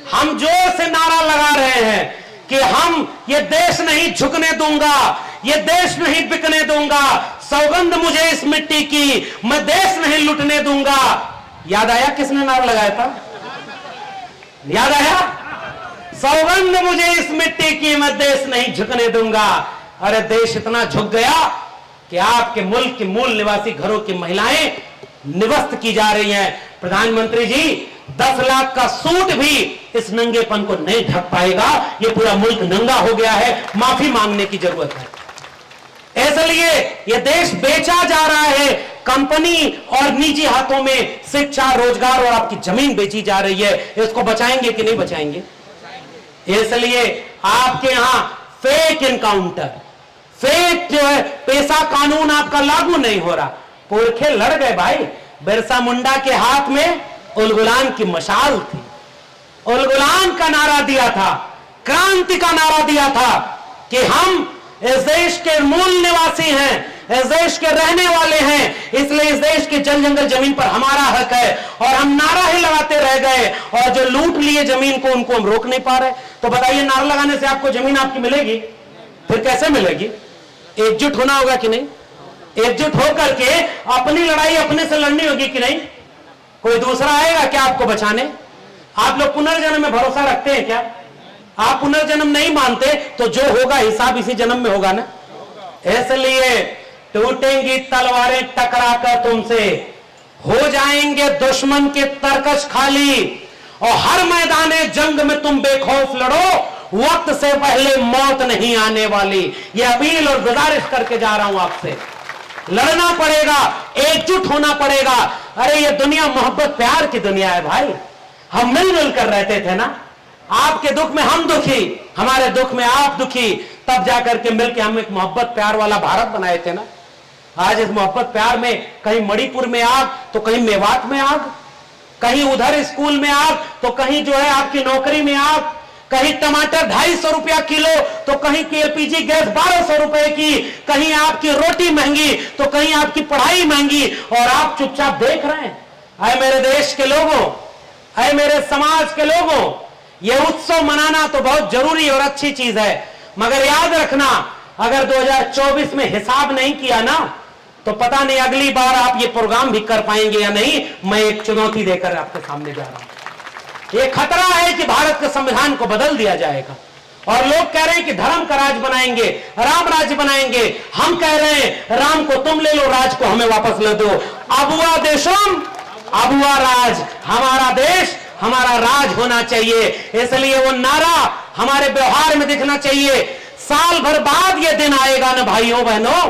हम जोर से नारा लगा रहे हैं कि हम ये देश नहीं झुकने दूंगा, ये देश नहीं बिकने दूंगा, सौगंध मुझे इस मिट्टी की, मैं देश नहीं लुटने दूंगा। याद आया किसने नारा लगाया था? याद आया? सौगंध मुझे इस मिट्टी की, मैं देश नहीं झुकने दूंगा। अरे देश इतना झुक गया कि आपके मुल्क के मूल निवासी घरों की महिलाएं निवस्त की जा रही हैं। प्रधानमंत्री जी 10 लाख का सूट भी इस नंगेपन को नहीं ढक पाएगा। ये पूरा मुल्क नंगा हो गया है, माफी मांगने की जरूरत है। इसलिए ये देश बेचा जा रहा है, कंपनी और निजी हाथों में शिक्षा, रोजगार और आपकी जमीन बेची जा रही है। इसको बचाएंगे कि नहीं बचाएंगे? इसलिए आपके यहां फेक इनकाउंटर, फेक जो है पेशा कानून आपका लागू नहीं हो रहा। पुरखे लड़ गए भाई। बिरसा मुंडा के हाथ में उलगुलान की मशाल थी, उलगुलान का नारा दिया था, क्रांति का नारा दिया था कि हम इस देश के मूल निवासी हैं, इस देश के रहने वाले हैं, इसलिए इस देश के जल जंगल जमीन पर हमारा हक है। और हम नारा ही लगाते रह गए और जो लूट लिए जमीन को उनको हम रोक नहीं पा रहे। तो बताइए नारा लगाने से आपको जमीन आपकी मिलेगी? फिर कैसे मिलेगी? एकजुट होना होगा कि नहीं? एकजुट होकर के अपनी लड़ाई अपने से लड़नी होगी कि नहीं? कोई दूसरा आएगा क्या आपको बचाने? आप लोग पुनर्जन्म में भरोसा रखते हैं क्या? आप पुनर्जन्म नहीं मानते तो जो होगा हिसाब इसी जन्म में होगा ना। इसलिए टूटेंगी तलवारें टकराकर तुमसे, हो जाएंगे दुश्मन के तरकश खाली, और हर मैदाने जंग में तुम बेखौफ लड़ो, वक्त से पहले मौत नहीं आने वाली। ये अपील और गुजारिश करके जा रहा हूं आपसे। लड़ना पड़ेगा, एकजुट होना पड़ेगा। अरे ये दुनिया मोहब्बत प्यार की दुनिया है भाई। हम मिलजुल कर रहते थे ना, आपके दुख में हम दुखी, हमारे दुख में आप दुखी, तब जाकर के मिलकर हम एक मोहब्बत प्यार वाला भारत बनाए थे ना। आज इस मोहब्बत प्यार में कहीं मणिपुर में आग तो कहीं मेवात में आग, कहीं उधर स्कूल में आग तो कहीं जो है आपकी नौकरी में आग, कहीं टमाटर 250 रुपया किलो तो कहीं की एलपीजी गैस 1200 रुपए की, कहीं आपकी रोटी महंगी तो कहीं आपकी पढ़ाई महंगी, और आप चुपचाप देख रहे हैं। अरे मेरे देश के लोगों, अरे मेरे समाज के लोगों, यह उत्सव मनाना तो बहुत जरूरी और अच्छी चीज है, मगर याद रखना अगर 2024 में हिसाब नहीं किया ना तो पता नहीं अगली बार आप ये प्रोग्राम भी कर पाएंगे या नहीं। मैं एक चुनौती देकर आपके सामने जा रहा हूं। ये खतरा है कि भारत के संविधान को बदल दिया जाएगा, और लोग कह रहे हैं कि धर्म का राज बनाएंगे, राम राज्य बनाएंगे। हम कह रहे हैं राम को तुम ले लो, राज को हमें वापस ले दो। अबुआ देशम अबुआ राज, हमारा देश हमारा राज होना चाहिए। इसलिए वो नारा हमारे व्यवहार में दिखना चाहिए। साल भर बाद ये दिन आएगा ना भाइयों बहनों,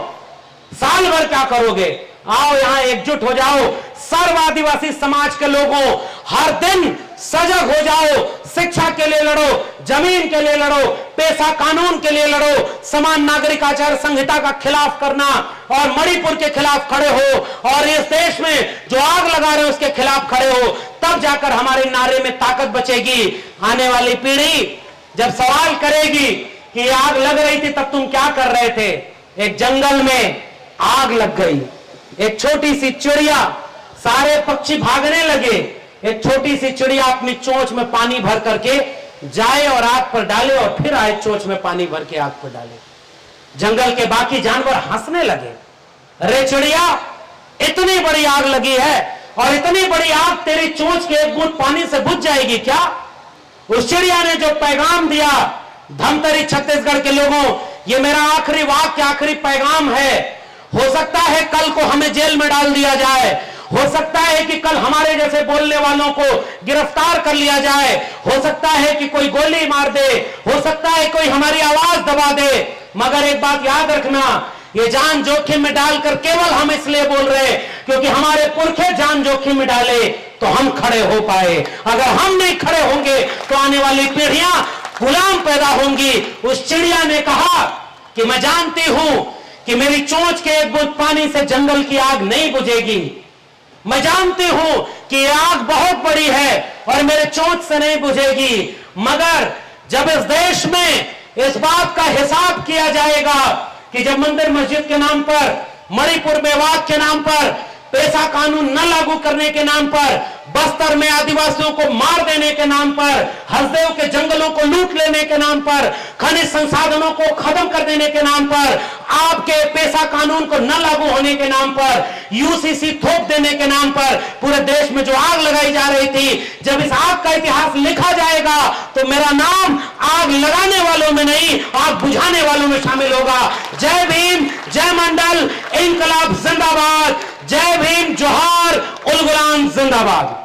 साल भर क्या करोगे? आओ यहां एकजुट हो जाओ। सर्व आदिवासी समाज के लोगों, हर दिन सजग हो जाओ, शिक्षा के लिए लड़ो, जमीन के लिए लड़ो, पेशा कानून के लिए लड़ो, समान नागरिक आचार संहिता का खिलाफ करना और मणिपुर के खिलाफ खड़े हो और इस देश में जो आग लगा रहे हो उसके खिलाफ खड़े हो, तब जाकर हमारे नारे में ताकत बचेगी। आने वाली पीढ़ी जब सवाल करेगी कि आग लग रही थी तब तुम क्या कर रहे थे, एक जंगल में आग लग गई, एक छोटी सी चिड़िया, सारे पक्षी भागने लगे, एक छोटी सी चिड़िया अपनी चोंच में पानी भर करके जाए और आग पर डाले और फिर आए चोंच में पानी भर के आग पर डाले। जंगल के बाकी जानवर हंसने लगे, अरे चिड़िया इतनी बड़ी आग लगी है और इतनी बड़ी आग तेरी चोंच के एक बूंद पानी से बुझ जाएगी क्या? उस चिड़िया ने जो पैगाम दिया धमतरी छत्तीसगढ़ के लोगों, ये मेरा आखिरी वाक्य, आखिरी पैगाम है। हो सकता है कल को हमें जेल में डाल दिया जाए, हो सकता है कि कल हमारे जैसे बोलने वालों को गिरफ्तार कर लिया जाए, हो सकता है कि कोई गोली मार दे, हो सकता है कोई हमारी आवाज दबा दे, मगर एक बात याद रखना, ये जान जोखिम में डालकर केवल हम इसलिए बोल रहे क्योंकि हमारे पुरखे जान जोखिम में डाले तो हम खड़े हो पाए। अगर हम नहीं खड़े होंगे तो आने वाली पीढ़ियां गुलाम पैदा होंगी। उस चिड़िया ने कहा कि मैं जानती हूं कि मेरी चोंच के एक बूंद पानी से जंगल की आग नहीं बुझेगी, मैं जानती हूं कि ये आग बहुत बड़ी है और मेरे चोंच से नहीं बुझेगी, मगर जब इस देश में इस बात का हिसाब किया जाएगा कि जब मंदिर मस्जिद के नाम पर, मणिपुर में वाद के नाम पर, पेशा कानून न लागू करने के नाम पर, बस्तर में आदिवासियों को मार देने के नाम पर, हसदेव के जंगलों को लूट लेने के नाम पर, खनिज संसाधनों को खत्म कर देने के नाम पर, आपके पेशा कानून को न लागू होने के नाम पर, यूसीसी थोप देने के नाम पर पूरे देश में जो आग लगाई जा रही थी, जब इस आग का इतिहास लिखा जाएगा तो मेरा नाम आग लगाने वालों में नहीं, आग बुझाने वालों में शामिल होगा। जय भीम, जय मंडल, इनकलाब जिंदाबाद, जय भीम, जोहार, उल गुलाम जिंदाबाद।